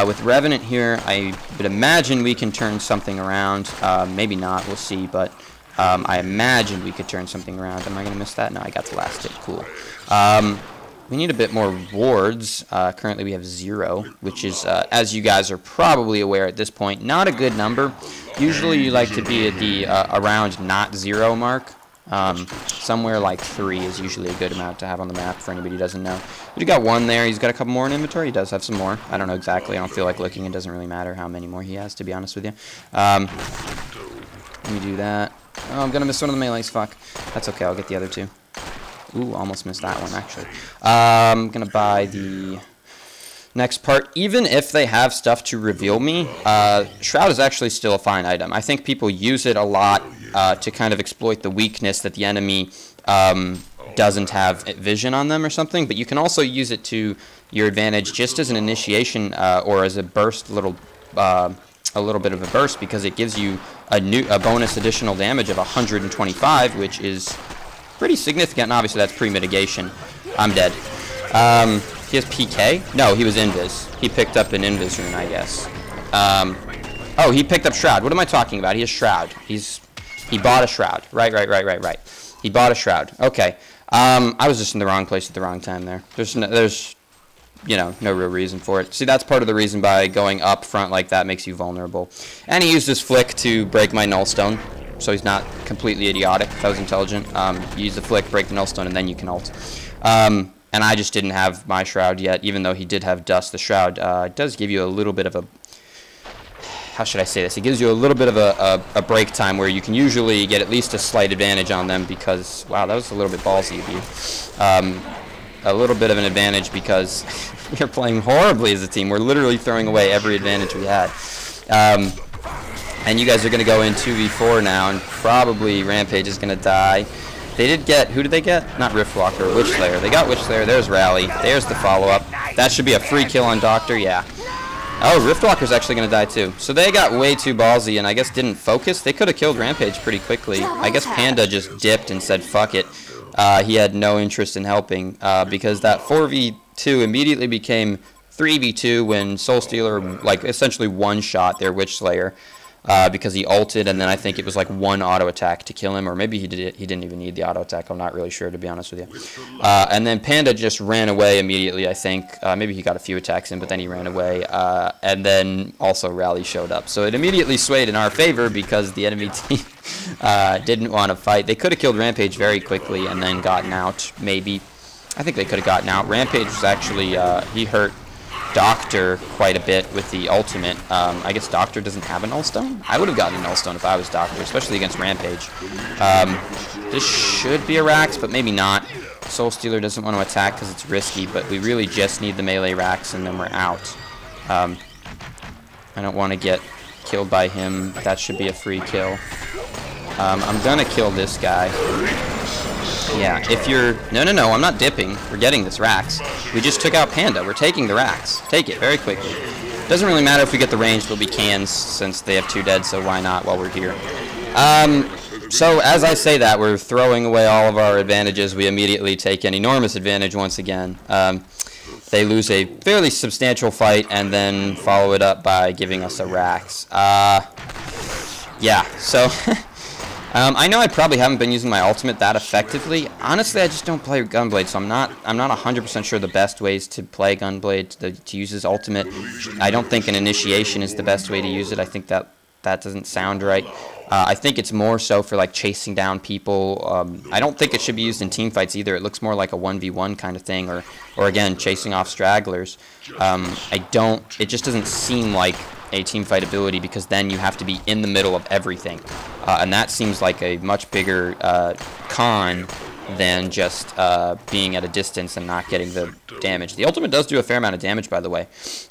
With Revenant here, I would imagine we can turn something around. Maybe not, we'll see, but I imagine we could turn something around. Am I going to miss that? No, I got the last hit. Cool. We need a bit more wards. Currently we have 0, which is, as you guys are probably aware at this point, not a good number. Usually you like to be at the around not 0 mark. Somewhere like 3 is usually a good amount to have on the map for anybody who doesn't know. But he got 1 there. He's got a couple more in inventory. He does have some more. I don't know exactly. I don't feel like looking. It doesn't really matter how many more he has, to be honest with you. Let me do that. Oh, I'm going to miss one of the melees. Fuck. That's okay. I'll get the other 2. Ooh, almost missed that one, actually. I'm going to buy the next part. Even if they have stuff to reveal me, Shroud is actually still a fine item. I think people use it a lot to kind of exploit the weakness that the enemy doesn't have vision on them or something. But you can also use it to your advantage just as an initiation or as a burst, a little bit of a burst, because it gives you a bonus additional damage of 125, which is... pretty significant, and obviously that's pre-mitigation. I'm dead. He has PK? No, he was Invis. He picked up an Invis rune, I guess. Oh, he picked up Shroud. What am I talking about? He has Shroud. He bought a Shroud. Right. He bought a Shroud. Okay. I was just in the wrong place at the wrong time there. There's you know, no real reason for it. See, that's part of the reason by going up front like that makes you vulnerable. And he used his flick to break my Nullstone. So he's not completely idiotic. If I was intelligent, use the flick, break the Nullstone, and then you can ult. and I just didn't have my Shroud yet, even though he did have Dust. The Shroud does give you a little bit of a, how should I say this? It gives you a little bit of a break time where you can usually get at least a slight advantage on them because, wow, that was a little bit ballsy of you. A little bit of an advantage because we're playing horribly as a team. We're literally throwing away every advantage we had. And you guys are going to go in 2v4 now, and probably Rampage is going to die. They did get, who did they get? Not Riftwalker, Witchslayer. They got Witchslayer. There's Rally. There's the follow-up. That should be a free kill on Doctor, yeah. Oh, Riftwalker's actually going to die too. So they got way too ballsy and I guess didn't focus. They could have killed Rampage pretty quickly. I guess Panda just dipped and said, fuck it. He had no interest in helping because that 4v2 immediately became 3v2 when Soul Stealer, like, essentially one-shot their Witchslayer. Because he ulted, and then I think it was like one auto attack to kill him, or maybe he didn't even need the auto attack. I'm not really sure, to be honest with you. And then Panda just ran away immediately, I think. Maybe he got a few attacks in, but then he ran away. And then also Rally showed up. So it immediately swayed in our favor because the enemy team didn't want to fight. They could have killed Rampage very quickly and then gotten out, maybe. I think they could have gotten out. Rampage was actually, he hurt Doctor quite a bit with the ultimate. I guess Doctor doesn't have an Nullstone? I would have gotten a Nullstone if I was Doctor, especially against Rampage. This should be a Rax, but maybe not. Soul Stealer doesn't want to attack because it's risky, but we really just need the melee Rax and then we're out. I don't want to get killed by him. That should be a free kill. I'm gonna kill this guy. Yeah, if you're... No, I'm not dipping. We're getting this Rax. We just took out Panda. We're taking the Rax. Take it very quickly. Doesn't really matter if we get the range, but we can since they have 2 dead, so why not while we're here? So as I say that, we're throwing away all of our advantages. We immediately take an enormous advantage once again. They lose a fairly substantial fight and then follow it up by giving us a Rax. Yeah, so... I know I probably haven't been using my ultimate that effectively. Honestly, I just don't play Gunblade, so I'm not 100% sure the best ways to play Gunblade, to use his ultimate. I don't think an initiation is the best way to use it. I think that doesn't sound right. I think it's more so for like chasing down people. I don't think it should be used in team fights either. It looks more like a 1v1 kind of thing, or again, chasing off stragglers. It just doesn't seem like a team fight ability because then you have to be in the middle of everything. And that seems like a much bigger con than just being at a distance and not getting the damage. The ultimate does do a fair amount of damage, by the way.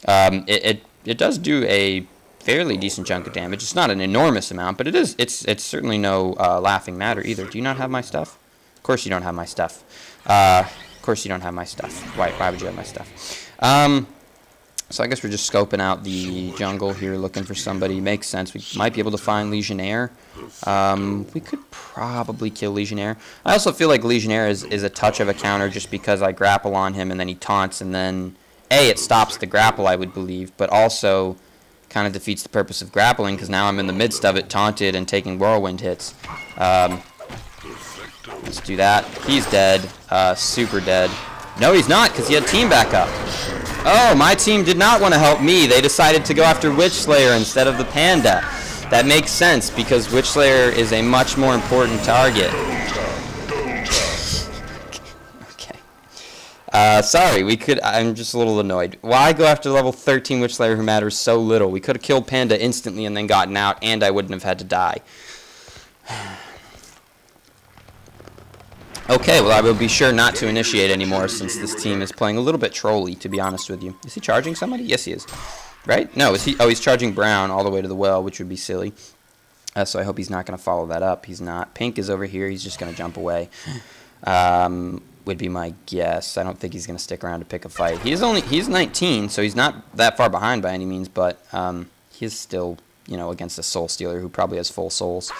It does do a fairly decent chunk of damage. It's not an enormous amount, but it's certainly no laughing matter either. Do you not have my stuff? Of course you don't have my stuff. Of course you don't have my stuff. Why would you have my stuff? So I guess we're just scoping out the jungle here, looking for somebody. Makes sense. We might be able to find Legionnaire. We could probably kill Legionnaire. I also feel like Legionnaire is a touch of a counter just because I grapple on him and then he taunts and then... it stops the grapple, I would believe, but also kind of defeats the purpose of grappling because now I'm in the midst of it, taunted and taking whirlwind hits. Let's do that. He's dead. Super dead. No, he's not because he had team backup. Oh, my team did not want to help me. They decided to go after Witchslayer instead of the Panda. That makes sense because Witchslayer is a much more important target. Okay. Sorry, I'm just a little annoyed. Why go after level 13 Witchslayer who matters so little? We could have killed Panda instantly and then gotten out, and I wouldn't have had to die. Okay, well, I will be sure not to initiate anymore since this team is playing a little bit trolly, to be honest with you. Is he charging somebody? Yes, he is. Right? No, is he? Oh, he's charging Brown all the way to the well, which would be silly. So I hope he's not going to follow that up. He's not. Pink is over here. He's just going to jump away. Would be my guess. I don't think he's going to stick around to pick a fight. He's 19, so he's not that far behind by any means, but he's still, against a Soul Stealer who probably has full souls.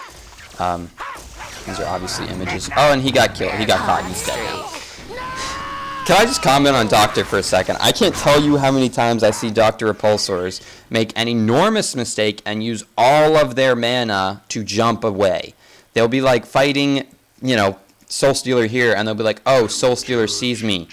These are obviously images. Oh, and he got killed. He got caught. He's dead now. Can I just comment on Doctor for a second? I can't tell you how many times I see Doctor Repulsors make an enormous mistake and use all of their mana to jump away. They'll be like fighting, Soul Stealer here, and they'll be like, oh, Soul Stealer sees me.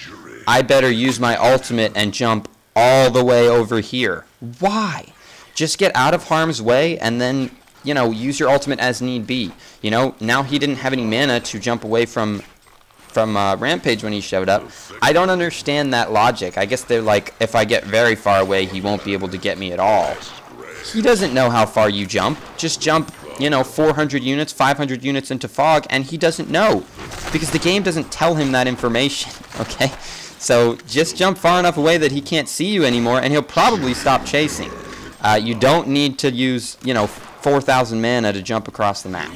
I better use my ultimate and jump all the way over here. Why? Just get out of harm's way and then... use your ultimate as need be. Now he didn't have any mana to jump away from Rampage when he showed up. I don't understand that logic. I guess they're like, if I get very far away, he won't be able to get me at all. He doesn't know how far you jump. Just jump, you know, 400 units, 500 units into fog, and he doesn't know. Because the game doesn't tell him that information, okay? So just jump far enough away that he can't see you anymore, and he'll probably stop chasing. You don't need to use, you know, 4,000 mana to jump across the map.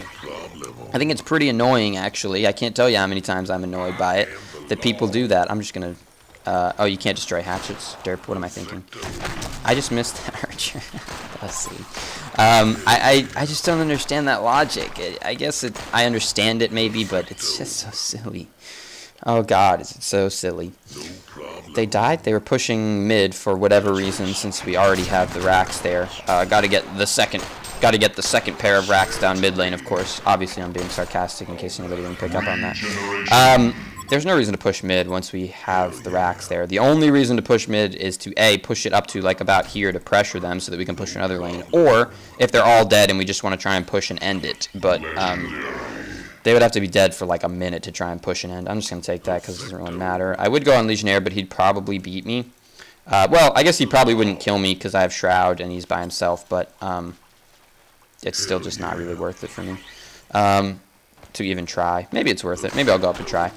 I think it's pretty annoying, actually. I can't tell you how many times I'm annoyed by it, that people do that. I'm just going to... oh, you can't destroy hatchets. Derp, what am I thinking? I just missed that archer. Let's see. I just don't understand that logic. I guess I understand it, maybe, but it's just so silly. Oh, God, is it so silly. They died? They were pushing mid for whatever reason, since we already have the racks there. Got to get the second pair of racks down mid lane, of course. Obviously, I'm being sarcastic in case anybody didn't pick up on that. There's no reason to push mid once we have the racks there. The only reason to push mid is to, A, push it up to, like, about here to pressure them so that we can push another lane. Or, if they're all dead and we just want to try and push and end it. But, they would have to be dead for, like, a minute to try and push and end. I'm just going to take that because it doesn't really matter. I would go on Legionnaire, but he'd probably beat me. Well, I guess he probably wouldn't kill me because I have Shroud and he's by himself, but, it's still just not really worth it for me to even try. Maybe it's worth it. Maybe I'll go up and try.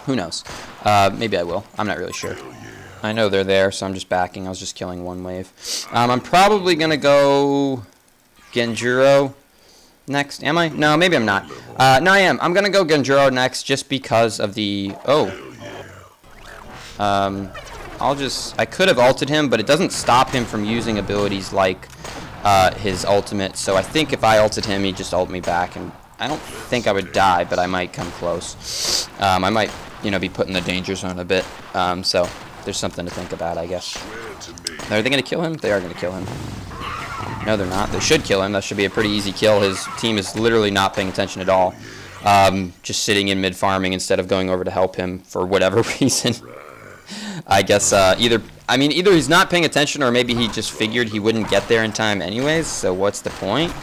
Who knows? Maybe I will. I'm not really sure. I know they're there, so I'm just backing. I was just killing one wave. I'm probably going to go Genjuro next. Am I? No, maybe I'm not. No, I am. I'm going to go Genjuro next just because of the... Oh. I could have ulted him, but it doesn't stop him from using abilities like... his ultimate, so I think if I ulted him, he'd just ult me back, and I don't think I would die, but I might come close. I might, you know, be put in the danger zone a bit, so there's something to think about, I guess. Are they going to kill him? They are going to kill him. No, they're not. They should kill him. That should be a pretty easy kill. His team is literally not paying attention at all, just sitting in mid-farming instead of going over to help him for whatever reason. I guess either he's not paying attention or maybe he just figured he wouldn't get there in time anyways, so what's the point?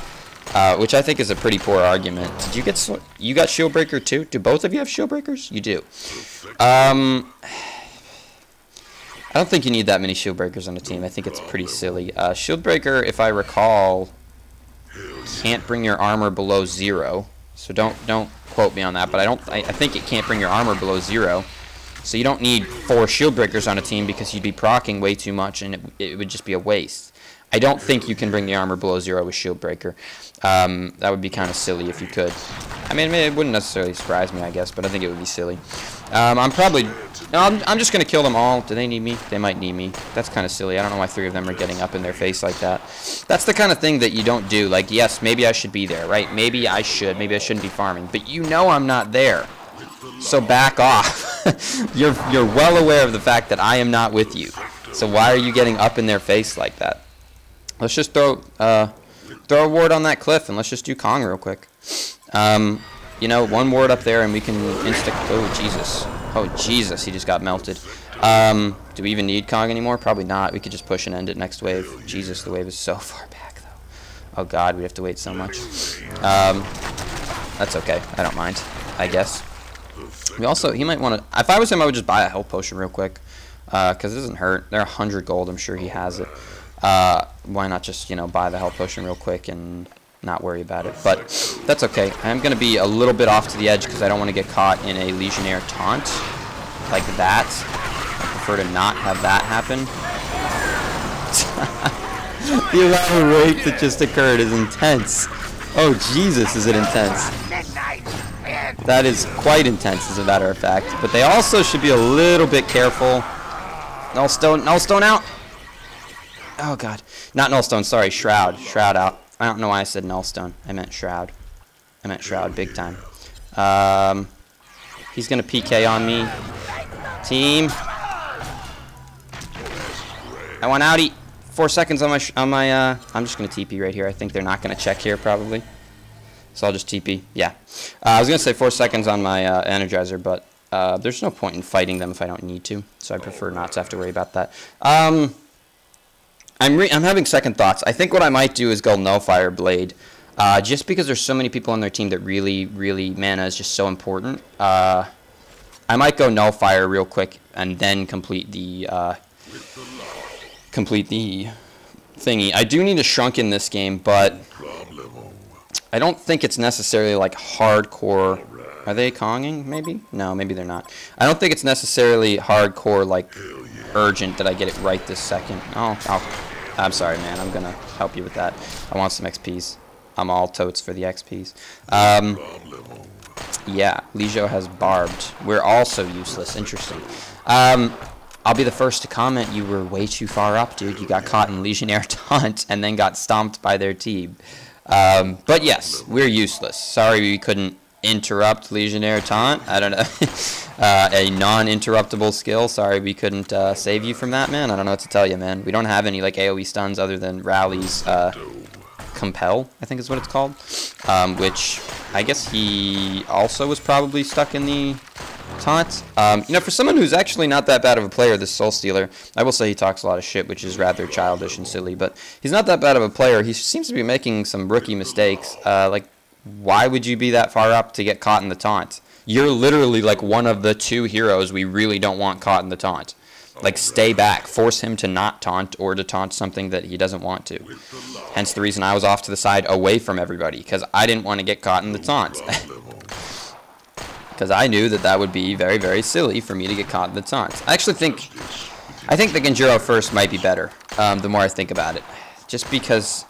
Which I think is a pretty poor argument. Did you get... You got Shieldbreaker too? Do both of you have Shieldbreakers? You do. I don't think you need that many Shieldbreakers on a team. I think it's pretty silly. Shieldbreaker, if I recall, can't bring your armor below 0. So don't quote me on that, but I think it can't bring your armor below 0. So you don't need 4 shield breakers on a team because you'd be proccing way too much and it would just be a waste. I don't think you can bring the armor below 0 with shield breaker. That would be kind of silly if you could. I mean, it wouldn't necessarily surprise me, I guess, but I think it would be silly. I'm just going to kill them all. Do they need me? They might need me. That's kind of silly. I don't know why 3 of them are getting up in their face like that. That's the kind of thing that you don't do. Like, yes, maybe I should be there, right? Maybe I should. Maybe I shouldn't be farming. But you know I'm not there. So back off. You're well aware of the fact that I am not with you. So why are you getting up in their face like that? Let's just throw a ward on that cliff and let's just do Kong real quick. You know, 1 ward up there and we can insta... Oh, Jesus. Oh, Jesus, he just got melted. Do we even need Kong anymore? Probably not. We could just push and end it next wave. Jesus, the wave is so far back, though. Oh, God, we have to wait so much. That's okay. I don't mind, I guess. He might want to... If I was him, I would just buy a health potion real quick. Because it doesn't hurt. They're 100 gold. I'm sure he has it. Why not just, you know, buy the health potion real quick and not worry about it. But that's okay. I'm going to be a little bit off to the edge because I don't want to get caught in a Legionnaire taunt like that. I prefer to not have that happen. The amount of rape that just occurred is intense. Oh, Jesus, is it intense. That is quite intense, as a matter of fact. But they also should be a little bit careful. Nullstone out. Oh, God. Not Nullstone, sorry, Shroud. Shroud out. I don't know why I said Nullstone. I meant Shroud. I meant Shroud, big time. He's going to PK on me. Team. I want outie. 4 seconds on my, I'm just going to TP right here. I think they're not going to check here, probably. So I'll just TP. Yeah. I was going to say 4 seconds on my Energizer, but there's no point in fighting them if I don't need to. So I prefer not to have to worry about that. I'm having second thoughts. I think what I might do is go Nullfire Blade. Just because there's so many people on their team that really mana is just so important. I might go Nullfire real quick and then complete the thingy. I do need a Shrunk in this game, but I don't think it's necessarily like hardcore. Are they Konging, maybe? No, maybe they're not. I don't think it's necessarily hardcore, like, urgent that I get it right this second. I'm sorry, man. I'm going to help you with that. I want some XPs. I'm all totes for the XPs. Yeah, Lijo has barbed. We're also useless. Interesting. I'll be the first to comment. You were way too far up, dude. You got caught in Legionnaire taunt and then got stomped by their team. But yes, we're useless. Sorry we couldn't interrupt Legionnaire taunt. I don't know. A non-interruptible skill. Sorry we couldn't save you from that, man. I don't know what to tell you, man. We don't have any like AoE stuns other than Rally's Compel, I think is what it's called. Which I guess he also was probably stuck in the taunt. You know, for someone who's actually not that bad of a player, this Soul Stealer, I will say he talks a lot of shit, which is rather childish and silly, but he's not that bad of a player. He seems to be making some rookie mistakes. Like, why would you be that far up to get caught in the taunt? You're literally like one of the two heroes we really don't want caught in the taunt. Like, stay back. Force him to not taunt or to taunt something that he doesn't want to. Hence the reason I was off to the side away from everybody, because I didn't want to get caught in the taunt. Because I knew that that would be very, very silly for me to get caught in the taunt. I think the Genjuro first might be better, the more I think about it. Just because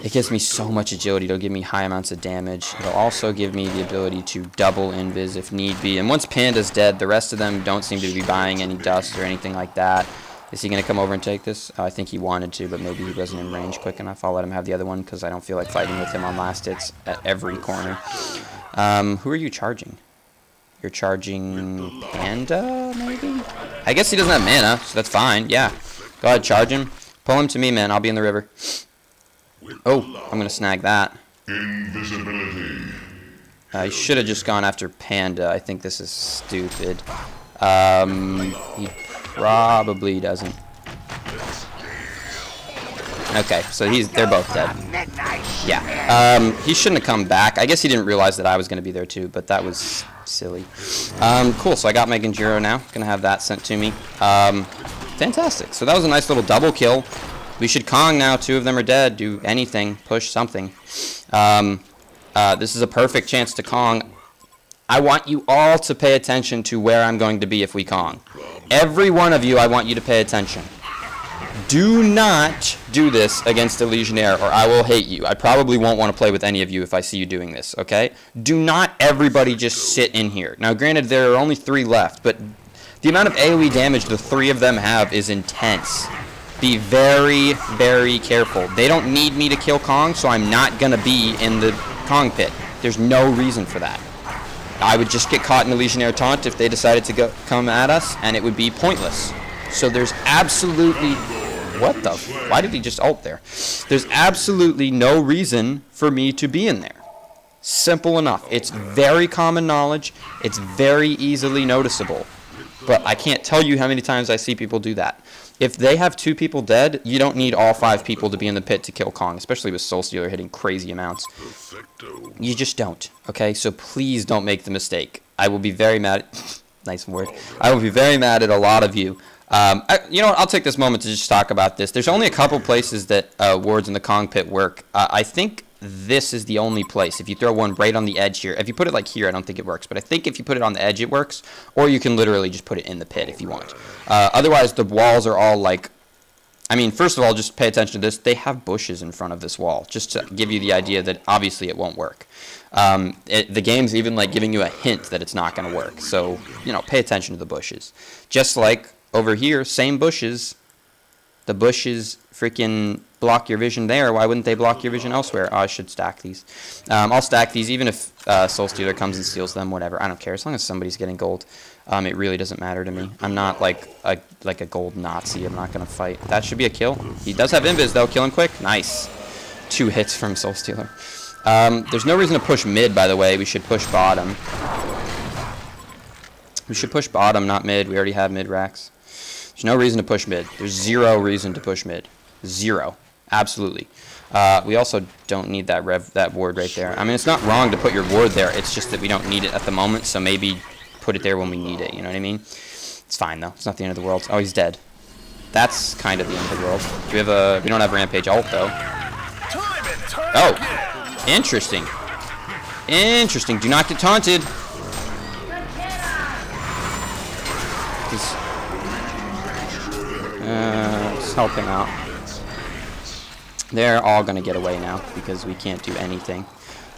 it gives me so much agility. It'll give me high amounts of damage. It'll also give me the ability to double invis if need be. And once Panda's dead, the rest of them don't seem to be buying any dust or anything like that. Is he going to come over and take this? I think he wanted to, but maybe he wasn't in range quick enough. I'll let him have the other one because I don't feel like fighting with him on last hits at every corner. Who are you charging? You're charging Panda, maybe? I guess he doesn't have mana, so that's fine. Yeah. Go ahead, charge him. Pull him to me, man. I'll be in the river. Oh, I'm going to snag that. Invisibility. I should have just gone after Panda. I think this is stupid. He probably doesn't. Okay, so they're both dead. Yeah. He shouldn't have come back. I guess he didn't realize that I was going to be there too, but that was silly. Cool, so I got my Genjuro now. Gonna have that sent to me. Fantastic. So that was a nice little double kill. We should Kong now. Two of them are dead. Do anything. Push something. This is a perfect chance to Kong. I want you all to pay attention to where I'm going to be if we Kong. Every one of you, I want you to pay attention. Do not do this against a Legionnaire, or I will hate you. I probably won't want to play with any of you if I see you doing this, okay? Do not everybody just sit in here. Now, granted, there are only 3 left, but the amount of AoE damage the 3 of them have is intense. Be very, very careful. They don't need me to kill Kong, so I'm not going to be in the Kong pit. There's no reason for that. I would just get caught in a Legionnaire taunt if they decided to come at us, and it would be pointless. So there's absolutely... What the... Why did he just ult there? There's absolutely no reason for me to be in there. Simple enough. It's very common knowledge. It's very easily noticeable. But I can't tell you how many times I see people do that. If they have 2 people dead, you don't need all 5 people to be in the pit to kill Kong, especially with Soul Stealer hitting crazy amounts. You just don't, okay? So please don't make the mistake. I will be very mad at... Nice word. I will be very mad at a lot of you. You know what? I'll take this moment to just talk about this. There's only a couple places that wards in the Kong pit work. I think this is the only place. If you throw one right on the edge here, if you put it like here, I don't think it works. But I think if you put it on the edge, it works. Or you can literally just put it in the pit if you want. Otherwise, the walls are all like... I mean, first of all, just pay attention to this. They have bushes in front of this wall, just to give you the idea that obviously it won't work. The game's even like giving you a hint that it's not going to work. So, you know, pay attention to the bushes. Just like over here, same bushes. The bushes freaking block your vision there. Why wouldn't they block your vision elsewhere? Oh, I should stack these. I'll stack these even if Soul Stealer comes and steals them, whatever. I don't care. As long as somebody's getting gold, it really doesn't matter to me. I'm not like a gold Nazi. I'm not going to fight. That should be a kill. He does have invis, though. Kill him quick. Nice. 2 hits from Soul Stealer. There's no reason to push mid, by the way. We should push bottom. We should push bottom, not mid. We already have mid racks. There's no reason to push mid. There's 0 reason to push mid. 0. Absolutely. We also don't need that ward right there. I mean, it's not wrong to put your ward there. It's just that we don't need it at the moment, so maybe put it there when we need it, you know what I mean? It's fine, though. It's not the end of the world. Oh, he's dead. That's kind of the end of the world. We don't have Rampage ult, though. Oh, interesting. Interesting. Do not get taunted. Just helping out. They're all gonna get away now because we can't do anything.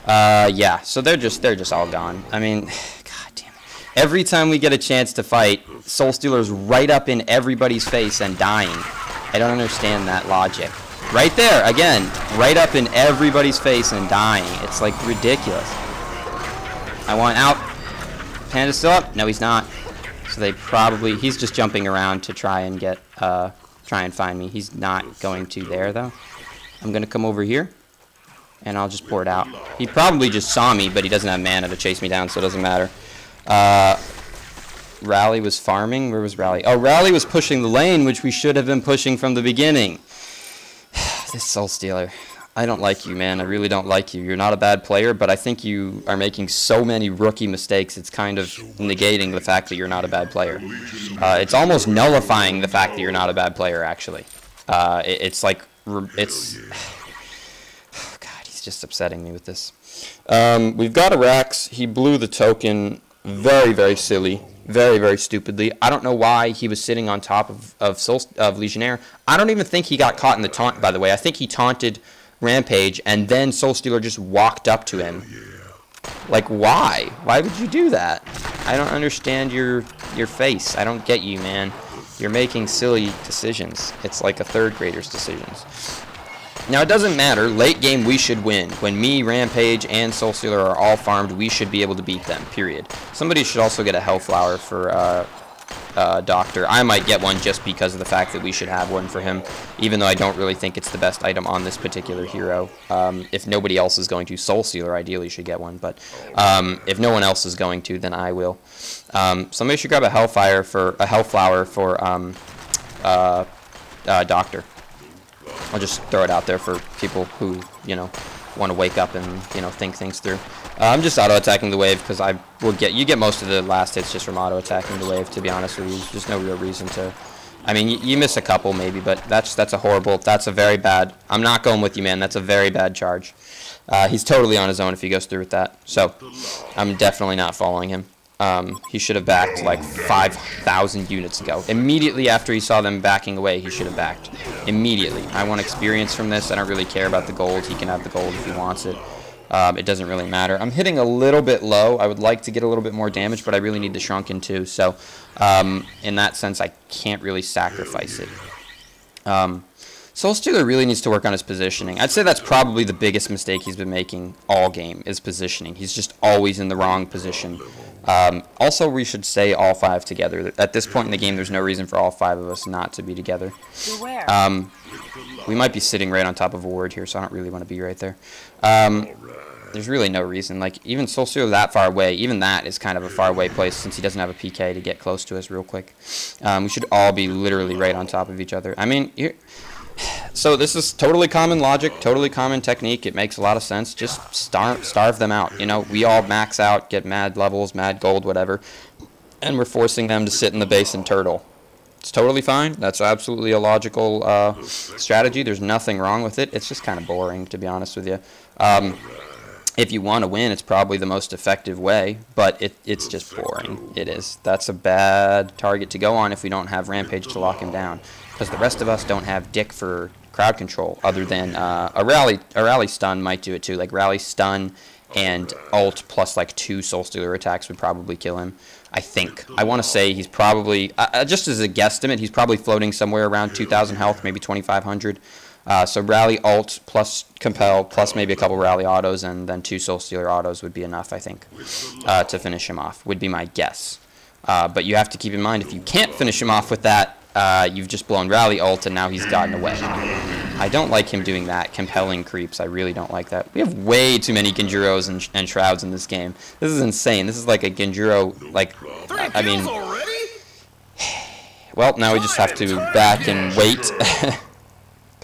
Yeah. So they're just all gone. I mean, god damn it. Every time we get a chance to fight, Soul Stealer's right up in everybody's face and dying. I don't understand that logic. Right there, again, right up in everybody's face and dying. It's like ridiculous. I want out. Panda's still up? No, he's not. So they probably, he's just jumping around to try and get, try and find me. He's not going to there, though. I'm going to come over here, and I'll just pour it out. He probably just saw me, but he doesn't have mana to chase me down, so it doesn't matter. Rally was farming. Where was Rally? Oh, Rally was pushing the lane, which we should have been pushing from the beginning. This Soul Stealer. I don't like you, man. I really don't like you. You're not a bad player, but I think you are making so many rookie mistakes. It's kind of negating the fact that you're not a bad player. It's almost nullifying the fact that you're not a bad player, actually. It's like, it's... Oh, God, he's just upsetting me with this. We've got a Rax. He blew the token very, very silly. Very, very stupidly. I don't know why he was sitting on top of Legionnaire. I don't even think he got caught in the taunt, by the way. I think he taunted Rampage, and then Soul Stealer just walked up to him. Like, why? Why would you do that? I don't understand your face. I don't get you, man. You're making silly decisions. It's like a third grader's decisions. Now, it doesn't matter. Late game, we should win. When me, Rampage, and Soul Stealer are all farmed, we should be able to beat them, period. Somebody should also get a Hellflower for Doctor. I might get one just because of the fact that we should have one for him, even though I don't really think it's the best item on this particular hero. If nobody else is going to, Soul Stealer ideally should get one, but if no one else is going to, then I will. Somebody should grab a Hellflower for Doctor. I'll just throw it out there for people who, you know, want to wake up and, you know, think things through. I'm just auto-attacking the wave because you get most of the last hits just from auto-attacking the wave, to be honest with you. There's no real reason to. I mean, you miss a couple maybe, but that's a very bad. I'm not going with you, man. That's a very bad charge. He's totally on his own if he goes through with that. So I'm definitely not following him. He should have backed like 5,000 units ago. Immediately after he saw them backing away, he should have backed. Immediately. I want experience from this. I don't really care about the gold. He can have the gold if he wants it. It doesn't really matter. I'm hitting a little bit low. I would like to get a little bit more damage, but I really need the Shrunken too. So in that sense, I can't really sacrifice it. Soul Stealer really needs to work on his positioning. I'd say that's probably the biggest mistake he's been making all game, is positioning. He's just always in the wrong position. Also, we should stay all five together. At this point in the game, there's no reason for all five of us not to be together. We might be sitting right on top of a ward here, so I don't really want to be right there. There's really no reason. Like, even Soul Stealer that far away, even that is kind of a far away place since he doesn't have a PK to get close to us real quick. We should all be literally right on top of each other. I mean, so this is totally common logic, totally common technique. It makes a lot of sense. Just starve them out. You know, we all max out, get mad levels, mad gold, whatever, and we're forcing them to sit in the base and turtle. It's totally fine. That's absolutely a logical strategy. There's nothing wrong with it. It's just kind of boring, to be honest with you. If you want to win, it's probably the most effective way, but it's just boring. It is. That's a bad target to go on if we don't have Rampage to lock him down, because the rest of us don't have dick for crowd control other than a rally stun might do it too. Like rally stun and ult plus like 2 Soul Stealer attacks would probably kill him. I think. I want to say he's probably, just as a guesstimate, he's probably floating somewhere around 2,000 health, maybe 2,500. So rally ult plus compel plus maybe a couple rally autos and then 2 Soul Stealer autos would be enough, I think, to finish him off, would be my guess. But you have to keep in mind, if you can't finish him off with that, you've just blown rally ult and now he's gotten away. I don't like him doing that, compelling creeps. I really don't like that. We have way too many Genjuros and Shrouds in this game. This is insane. This is like a Genjuro, like, I mean... Well, now we just have to back and wait.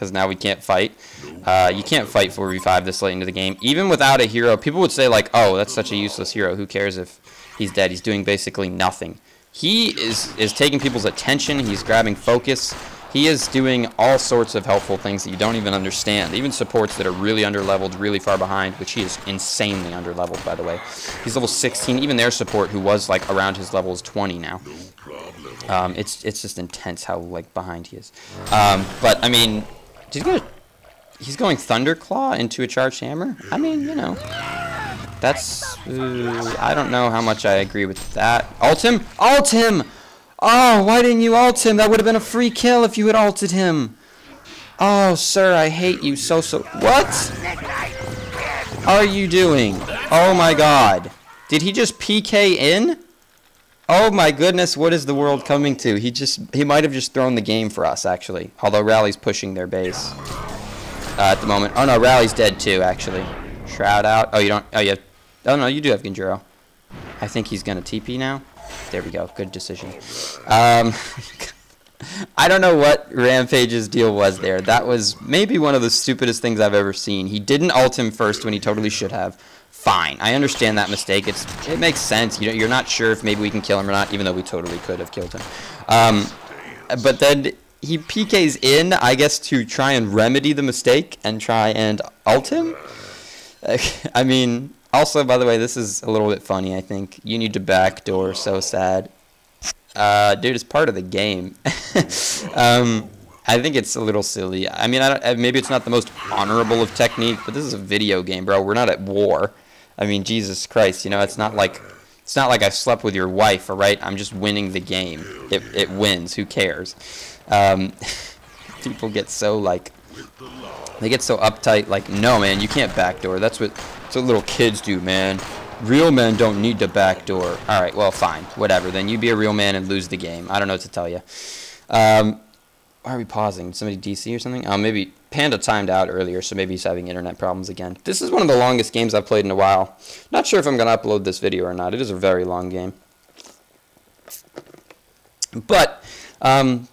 because now we can't fight. You can't fight 4v5 this late into the game. Even without a hero, people would say, like, oh, that's such a useless hero. Who cares if he's dead? He's doing basically nothing. He is taking people's attention. He's grabbing focus. He is doing all sorts of helpful things that you don't even understand. Even supports that are really underleveled, really far behind, which he is insanely underleveled, by the way. He's level 16. Even their support, who was like around his level, is 20 now. It's just intense how like behind he is. But I mean, he's going Thunderclaw into a charged hammer. I mean, you know, that's I don't know how much I agree with that. Ult him! Ult him! Oh, why didn't you ult him? That would have been a free kill if you had ulted him. Oh, sir, I hate you so. What are you doing? Oh, my God. Did he just PK in? Oh, my goodness, what is the world coming to? He might have just thrown the game for us, actually. Although Rally's pushing their base at the moment. Oh, no, Rally's dead, too, actually. Shroud out. Oh, you don't. Oh, yeah. Oh, no, you do have Genjuro. I think he's going to TP now. There we go. Good decision. I don't know what Rampage's deal was there. That was maybe one of the stupidest things I've ever seen. He didn't ult him first when he totally should have. Fine. I understand that mistake. It makes sense. You're not sure if maybe we can kill him or not, even though we totally could have killed him. But then he PKs in, I guess, to try and remedy the mistake and try and ult him. I mean... Also, by the way, this is a little bit funny, I think. You need to backdoor, so sad. Dude, it's part of the game. I think it's a little silly. I mean, maybe it's not the most honorable of technique, but this is a video game, bro. We're not at war. I mean, Jesus Christ, you know, it's not like I slept with your wife, all right? I'm just winning the game. It wins. Who cares? People get so, like... They get so uptight, like, no, man, you can't backdoor. That's what little kids do, man. Real men don't need to backdoor. All right, well, fine, whatever. Then you be a real man and lose the game. I don't know what to tell you. Why are we pausing? Somebody DC or something? Maybe Panda timed out earlier, so maybe he's having internet problems again. This is one of the longest games I've played in a while. Not sure if I'm going to upload this video or not. It is a very long game. But...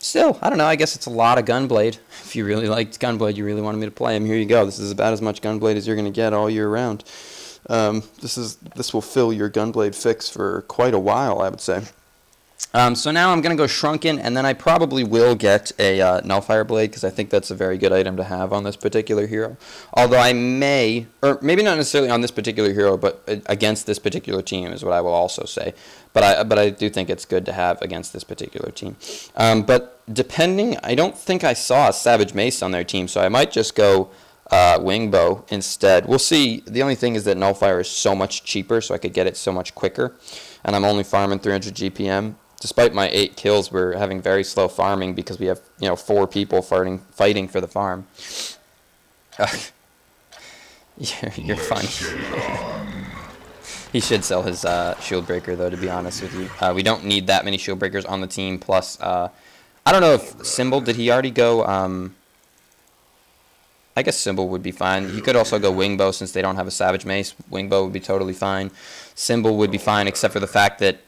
still, I don't know, I guess it's a lot of Gunblade. If you really liked Gunblade, you really wanted me to play him, here you go. This is about as much Gunblade as you're going to get all year round. This will fill your Gunblade fix for quite a while, I would say. So now I'm going to go Shrunken, and then I probably will get a Nullfire Blade, because I think that's a very good item to have on this particular hero. Although I may, or maybe not necessarily on this particular hero, but against this particular team is what I will also say. But I do think it's good to have against this particular team. But depending, I don't think I saw a Savage Mace on their team, so I might just go Wingbow instead. We'll see. The only thing is that Nullfire is so much cheaper, so I could get it so much quicker. And I'm only farming 300 GPM. Despite my 8 kills, we're having very slow farming because we have, 4 people fighting for the farm. You're funny. He should sell his shield breaker, though, to be honest with you. We don't need that many shield breakers on the team. Plus, I don't know if Symbol, did he already go? I guess Symbol would be fine. He could also go Wingbow since they don't have a Savage Mace. Wingbow would be totally fine. Symbol would be fine, except for the fact that,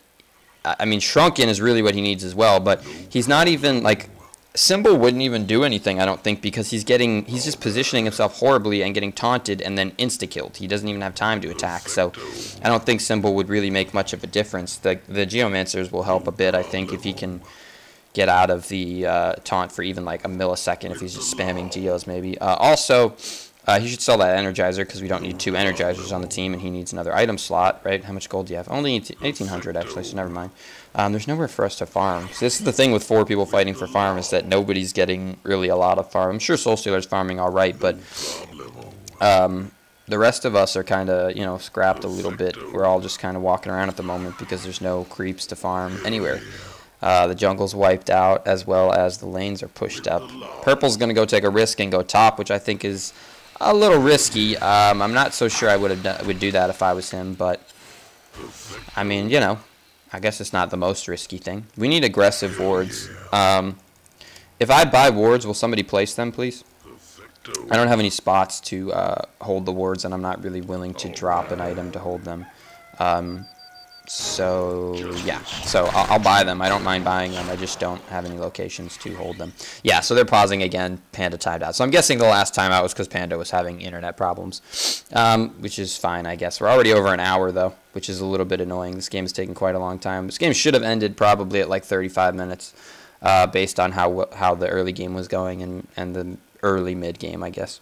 I mean, Shrunken is really what he needs as well, but he's not even, like, Symbol wouldn't even do anything, I don't think, because he's just positioning himself horribly and getting taunted and then insta-killed. He doesn't even have time to attack, so I don't think Symbol would really make much of a difference. The Geomancers will help a bit, I think, if he can get out of the taunt for even, like, a millisecond if he's just spamming Geos, maybe. Also, he should sell that Energizer because we don't need 2 Energizers on the team, and he needs another item slot, right? How much gold do you have? Only 1,800, actually, so never mind. There's nowhere for us to farm. So this is the thing with 4 people fighting for farm, is that nobody's getting really a lot of farm. I'm sure Soulstealer's farming all right, but the rest of us are kind of, scrapped a little bit. We're all just kind of walking around at the moment because there's no creeps to farm anywhere. The jungle's wiped out, as well as the lanes are pushed up. Purple's going to go take a risk and go top, which I think is a little risky. I'm not so sure I would do that if I was him, but I mean, I guess it's not the most risky thing. We need aggressive wards. If I buy wards, will somebody place them, please? I don't have any spots to hold the wards, and I'm not really willing to drop an item to hold them. So, yeah. So, I'll buy them. I don't mind buying them. I just don't have any locations to hold them. Yeah, so they're pausing again. Panda timed out. So, I'm guessing the last time out was because Panda was having internet problems, which is fine, I guess. We're already over an hour, though, which is a little bit annoying. This game is taking quite a long time. This game should have ended probably at like 35 minutes based on how the early game was going and the early mid-game, I guess.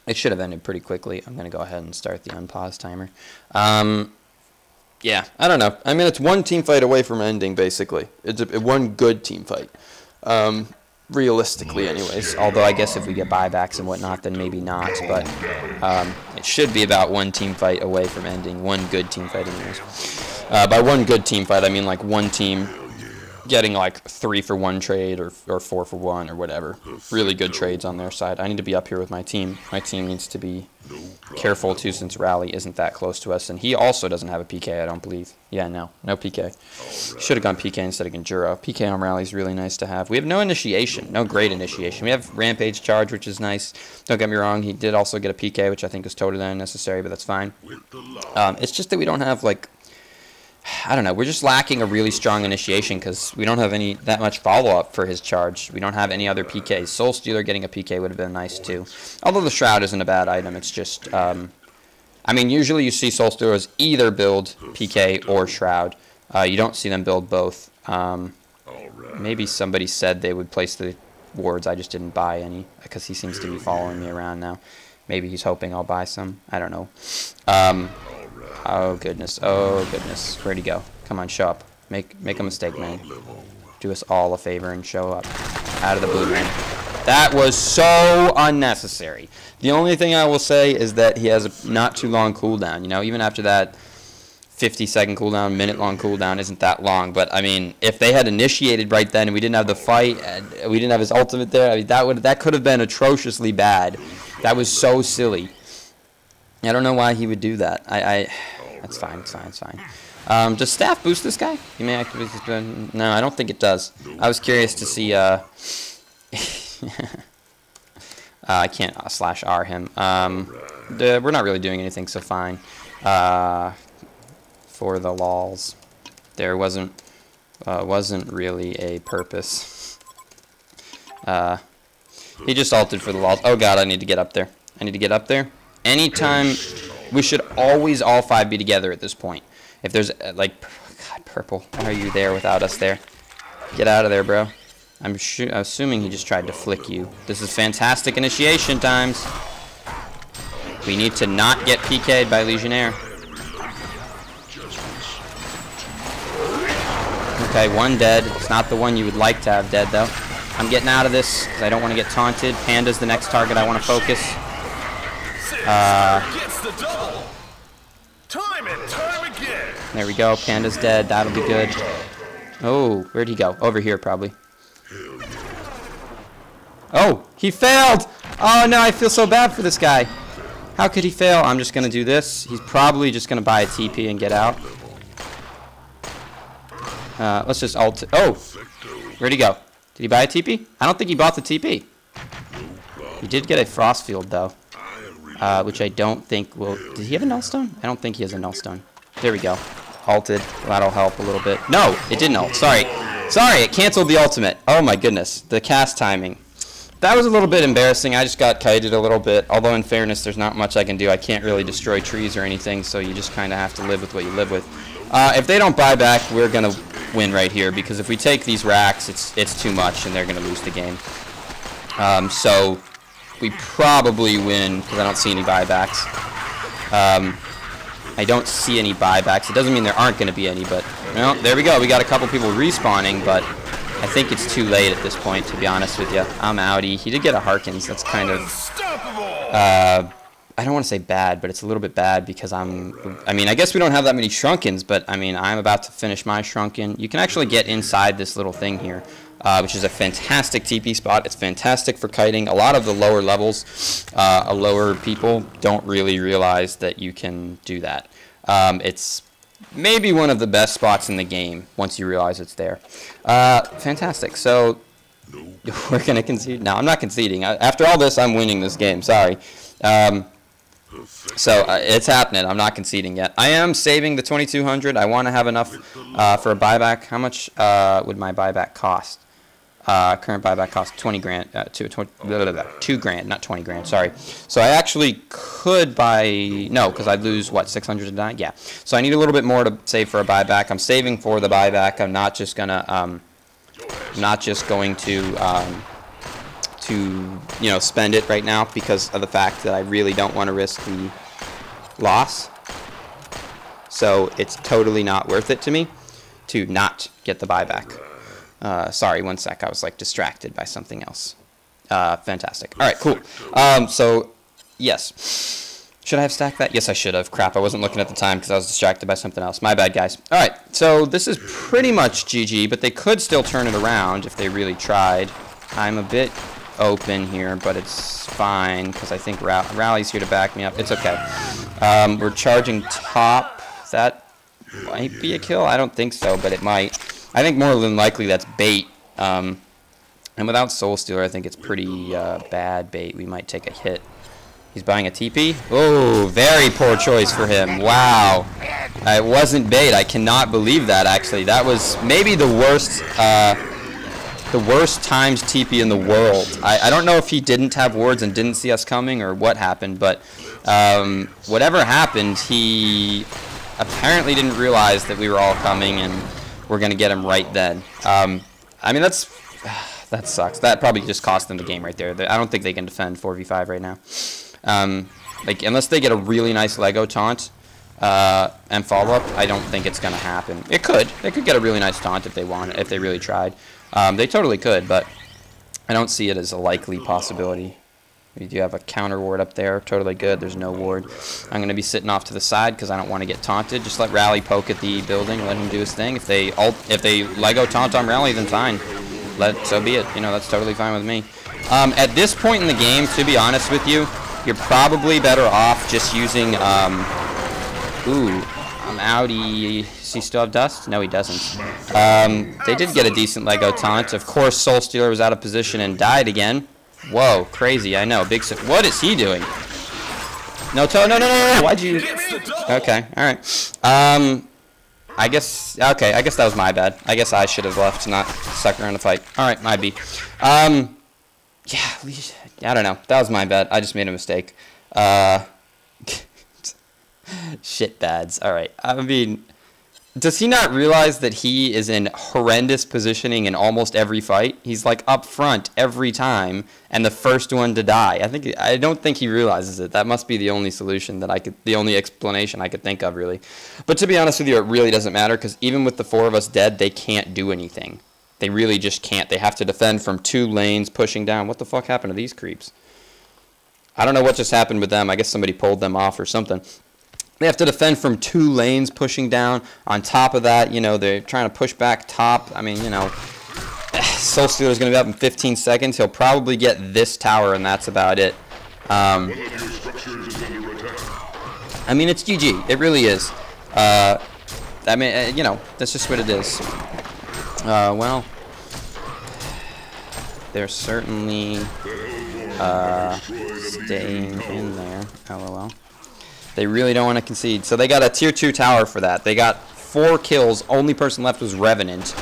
It should have ended pretty quickly. I'm going to go ahead and start the unpause timer. Yeah, I don't know. I mean, it's one team fight away from ending, basically. It's one good team fight. Realistically, anyways. Although, I guess if we get buybacks and whatnot, then maybe not. But it should be about one team fight away from ending. One good team fight, anyways. By one good team fight, I mean, like, one team getting, like, 3 for 1 trade or 4 for 1 or whatever. Really good trades on their side. I need to be up here with my team. My team needs to be careful, too, since Rally isn't that close to us. And he also doesn't have a PK, I don't believe. Yeah, no PK. Should have gone PK instead of Gunjuro. PK on Rally is really nice to have. We have no initiation, no great initiation. We have Rampage Charge, which is nice. Don't get me wrong, he did also get a PK, which I think is totally unnecessary, but that's fine. It's just that we don't have, like, I don't know, we're just lacking a really strong initiation because we don't have that much follow-up for his charge. We don't have any other PKs. Soul Stealer getting a PK would have been nice too. Although the Shroud isn't a bad item, it's just, I mean, usually you see Soul Stealers either build PK or Shroud. You don't see them build both. Maybe somebody said they would place the wards, I just didn't buy any because he seems to be following me around now. Maybe he's hoping I'll buy some. I don't know. Oh, goodness. Oh, goodness. Where'd he go? Come on, show up. Make a mistake, man. Do us all a favor and show up. Out of the blue, man. That was so unnecessary. The only thing I will say is that he has a not too long cooldown. You know, even after that 50-second cooldown, minute-long cooldown isn't that long. But, I mean, if they had initiated right then and we didn't have the fight, and we didn't have his ultimate there, I mean, that could have been atrociously bad. That was so silly. I don't know why he would do that. That's fine. It's fine. It's fine. Does staff boost this guy? He may activate his gun. No, I don't think it does. I was curious to see. I can't /R him. We're not really doing anything, so fine. For the lols, there wasn't really a purpose. He just ulted for the lols. Oh God, I need to get up there. Anytime, we should always all 5 be together at this point. If there's, like, God, Purple, why are you there without us there? Get out of there, bro. I'm assuming he just tried to flick you. This is fantastic initiation times. We need to not get PK'd by Legionnaire. Okay, 1 dead. It's not the one you would like to have dead, though. I'm getting out of this because I don't want to get taunted. Panda's the next target I want to focus. There we go. Panda's dead. That'll be good. Oh, where'd he go? Over here, probably. Oh, he failed! Oh, no, I feel so bad for this guy. How could he fail? I'm just going to do this. He's probably just going to buy a TP and get out. Let's just ult. Oh, where'd he go? Did he buy a TP? I don't think he bought the TP. He did get a Frost Field, though. Which I don't think will... Did he have a Nullstone? I don't think he has a Nullstone. There we go. Ulted. That'll help a little bit. No, it didn't ult. Sorry. Sorry, it canceled the ultimate. Oh my goodness. The cast timing. That was a little bit embarrassing. I just got kited a little bit. Although in fairness, there's not much I can do. I can't really destroy trees or anything, so you just kind of have to live with what you live with. If they don't buy back, we're going to win right here, because if we take these racks, it's too much, and they're going to lose the game. So... we probably win because I don't see any buybacks. I don't see any buybacks. It doesn't mean there aren't going to be any, but well, there we go. We got a couple people respawning, but I think it's too late at this point, to be honest with you. I'm outie. He did get a Harkins. That's kind of I don't want to say bad, but it's a little bit bad because I mean, I guess we don't have that many Shrunkins, but I mean, I'm about to finish my Shrunkin. You can actually get inside this little thing here. Which is a fantastic TP spot. It's fantastic for kiting. A lot of the lower levels, lower people don't really realize that you can do that. It's maybe one of the best spots in the game once you realize it's there. Fantastic. So we're going to concede. No, I'm not conceding. After all this, I'm winning this game. Sorry. So it's happening. I'm not conceding yet. I am saving the 2,200. I want to have enough for a buyback. How much would my buyback cost? Current buyback cost 20 grand. 2 grand, not 20 grand. Sorry. So I actually could buy. No, because I'd lose what 600 to die. Yeah. So I need a little bit more to save for a buyback. I'm saving for the buyback. I'm not just gonna. Not just going to spend it right now because of the fact that I really don't want to risk the loss. So it's totally not worth it to me to not get the buyback. Sorry, one sec. I was like distracted by something else. Fantastic. All right, cool. So yes. Should I have stacked that? Yes, I should have. Crap, I wasn't looking at the time because I was distracted by something else. My bad, guys. All right, so this is pretty much GG, but they could still turn it around if they really tried. I'm a bit open here, but it's fine because I think Rally's here to back me up. It's okay. We're charging top. That might be a kill. I don't think so, but it might. I think more than likely that's bait. And without Soul Stealer, I think it's pretty bad bait. We might take a hit. He's buying a TP. Oh, very poor choice for him. Wow. It wasn't bait. I cannot believe that, actually. That was maybe the worst times TP in the world. I don't know if he didn't have wards and didn't see us coming or what happened, but whatever happened, he apparently didn't realize that we were all coming and we're going to get him right then. I mean, that sucks. That probably just cost them the game right there. I don't think they can defend 4v5 right now. Like unless they get a really nice Lego taunt and follow up, I don't think it's gonna happen. It could. They could get a really nice taunt if they want, if they really tried. They totally could, but I don't see it as a likely possibility. We do have a counter ward up there, totally good. There's no ward. I'm gonna be sitting off to the side because I don't want to get taunted. Just let Rally poke at the building, let him do his thing. If they Lego taunt on Rally, then fine. So be it. You know, that's totally fine with me. At this point in the game, to be honest with you, you're probably better off just using, ooh, I'm outie. Does he still have dust? No, he doesn't. They did get a decent Lego taunt. Of course, Soul Stealer was out of position and died again. Whoa, crazy, I know. What is he doing? No, no. Why'd you? Okay, all right. I guess that was my bad. I guess I should have left, not stuck around to fight. All right, my B. Yeah, I don't know. That was my bad. I just made a mistake. Shit bads. All right. I mean, does he not realize that he is in horrendous positioning in almost every fight? He's like up front every time and the first one to die. I don't think he realizes it. That must be the only solution the only explanation I could think of, really. But to be honest with you, it really doesn't matter because even with the 4 of us dead, they can't do anything. They really just can't. They have to defend from 2 lanes pushing down. What the fuck happened to these creeps? I don't know what just happened with them. I guess somebody pulled them off or something. They have to defend from 2 lanes pushing down. On top of that, you know, they're trying to push back top. I mean, you know, Soul Stealer's going to be up in 15 seconds. He'll probably get this tower, and that's about it. I mean, it's GG. It really is. I mean, you know, that's just what it is. Well, they're certainly staying in there. LOL. They really don't want to concede. So they got a tier 2 tower for that. They got 4 kills. Only person left was Revenant,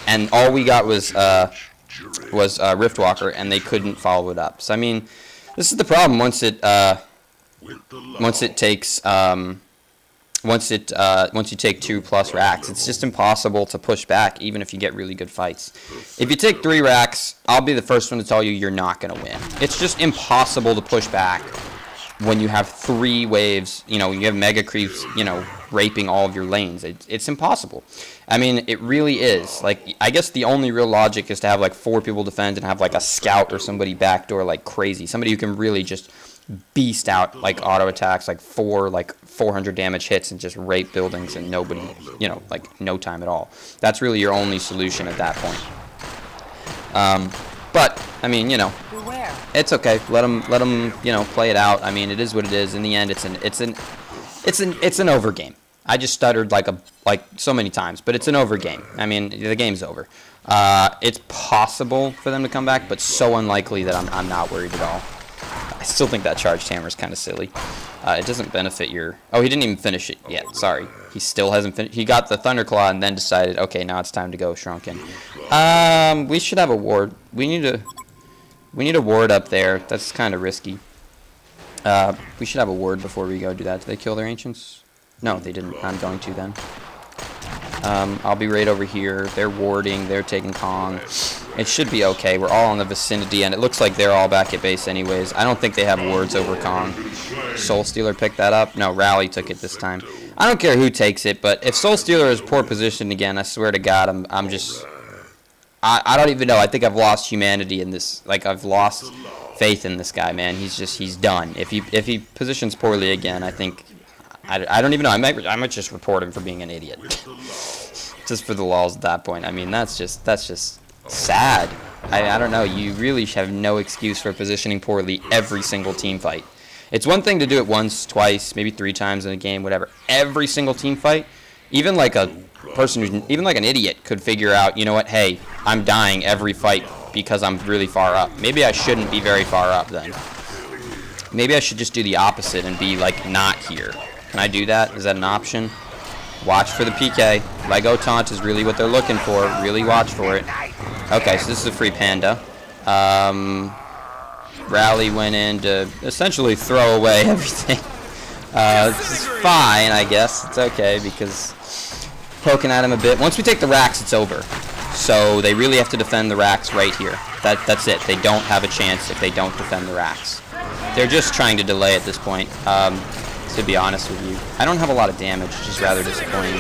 and all we got was Riftwalker, and they couldn't follow it up. So I mean, this is the problem once you take 2+ racks, it's just impossible to push back, even if you get really good fights. If you take 3 racks, I'll be the first one to tell you you're not going to win. It's just impossible to push back when you have 3 waves, you know, you have mega creeps, you know, raping all of your lanes. It's impossible. I mean, it really is. Like, I guess the only real logic is to have, like, 4 people defend and have, like, a scout or somebody backdoor like crazy. Somebody who can really just beast out, like, auto attacks, like 400 damage hits and just rape buildings and nobody, you know, like, no time at all. That's really your only solution at that point. But, I mean, you know, it's okay. Let them, you know, play it out. I mean, it is what it is. In the end, it's an over game. I just stuttered like so many times, but it's an over game. I mean, the game's over. It's possible for them to come back, but so unlikely that I'm not worried at all. I still think that charged hammer is kind of silly. It doesn't benefit your... Oh, he didn't even finish it yet. Sorry. He still hasn't finished. He got the Thunderclaw and then decided, okay, now it's time to go Shrunken. We should have a ward. We need a ward up there. That's kind of risky. We should have a ward before we go do that. Did they kill their Ancients? No, they didn't. I'm going to then. I'll be right over here. They're warding. They're taking Kong. It should be okay. We're all in the vicinity, and it looks like they're all back at base anyways. I don't think they have wards over Kong. Soul Stealer picked that up. No, Rally took it this time. I don't care who takes it, but if Soul Stealer is poor positioned again, I swear to God, I'm just... I don't even know. I think I've lost humanity in this. Like, I've lost faith in this guy, man. He's done. If he positions poorly again, I think... I don't even know. I might just report him for being an idiot. Just for the lulz at that point. I mean, that's just sad. I don't know. You really have no excuse for positioning poorly every single team fight. It's one thing to do it once, twice, maybe 3 times in a game, whatever. Every single team fight, even like a person who's, even like an idiot could figure out, you know what, hey, I'm dying every fight because I'm really far up. Maybe I shouldn't be very far up then. Maybe I should just do the opposite and be like not here. Can I do that? Is that an option? Watch for the PK. Lego taunt is really what they're looking for. Really watch for it. Okay, so this is a free panda. Rally went in to essentially throw away everything. It's fine, I guess. It's okay because poking at him a bit. Once we take the racks, it's over. So they really have to defend the racks right here. That's it. They don't have a chance if they don't defend the racks. They're just trying to delay at this point. To be honest with you, I don't have a lot of damage, which is rather disappointing.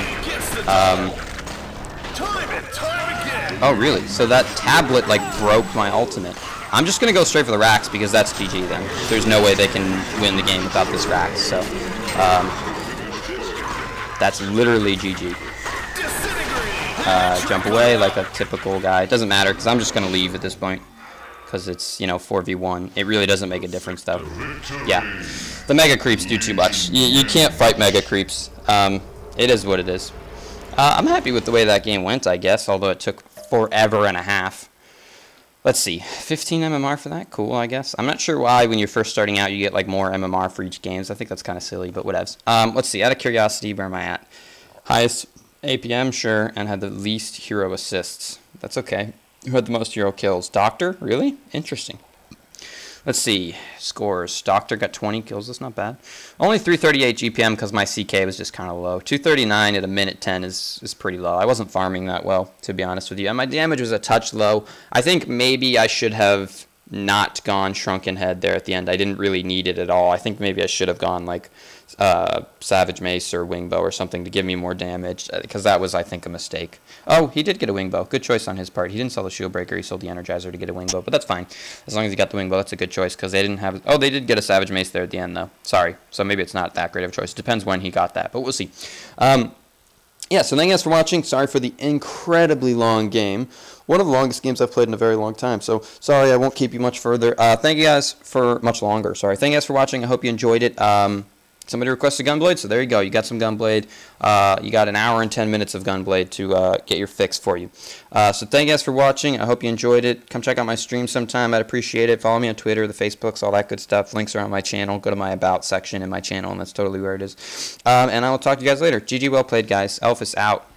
Oh, really? So that tablet, like, broke my ultimate. I'm just going to go straight for the racks because that's GG then. There's no way they can win the game without this racks, so... that's literally GG. Jump away like a typical guy. It doesn't matter because I'm just going to leave at this point. Because it's, you know, 4v1. It really doesn't make a difference, though. Yeah. The Mega Creeps do too much. You can't fight Mega Creeps. It is what it is. I'm happy with the way that game went, I guess, although it took forever and a half. Let's see. 15 MMR for that? Cool, I guess. I'm not sure why when you're first starting out you get, like, more MMR for each games. I think that's kind of silly, but whatevs. Let's see. Out of curiosity, where am I at? Highest APM, sure, and had the least hero assists. That's okay. Who had the most hero kills? Doctor? Really? Interesting. Let's see. Scores. Doctor got 20 kills. That's not bad. Only 338 GPM because my CK was just kind of low. 239 at a minute 10 is pretty low. I wasn't farming that well, to be honest with you. And my damage was a touch low. I think maybe I should have not gone Shrunken Head there at the end. I didn't really need it at all. I think maybe I should have gone like Savage Mace or Wingbow or something to give me more damage because that was, I think, a mistake. Oh, he did get a Wingbow. Good choice on his part. He didn't sell the Shield Breaker. He sold the Energizer to get a Wingbow, but that's fine. As long as he got the Wingbow, that's a good choice because they didn't have... Oh, they did get a Savage Mace there at the end, though. Sorry. So maybe it's not that great of a choice. It depends when he got that, but we'll see. Yeah, so thank you guys for watching. Sorry for the incredibly long game. One of the longest games I've played in a very long time. So, sorry, I won't keep you much further. Thank you guys for... Much longer, sorry. Thank you guys for watching. I hope you enjoyed it. Somebody requested Gunblade, so there you go. You got some Gunblade. You got an hour and 10 minutes of Gunblade to get your fix for you. So thank you guys for watching. I hope you enjoyed it. Come check out my stream sometime. I'd appreciate it. Follow me on Twitter, the Facebooks, all that good stuff. Links are on my channel. Go to my About section in my channel, and that's totally where it is. And I will talk to you guys later. GG, well played, guys. Elfis out.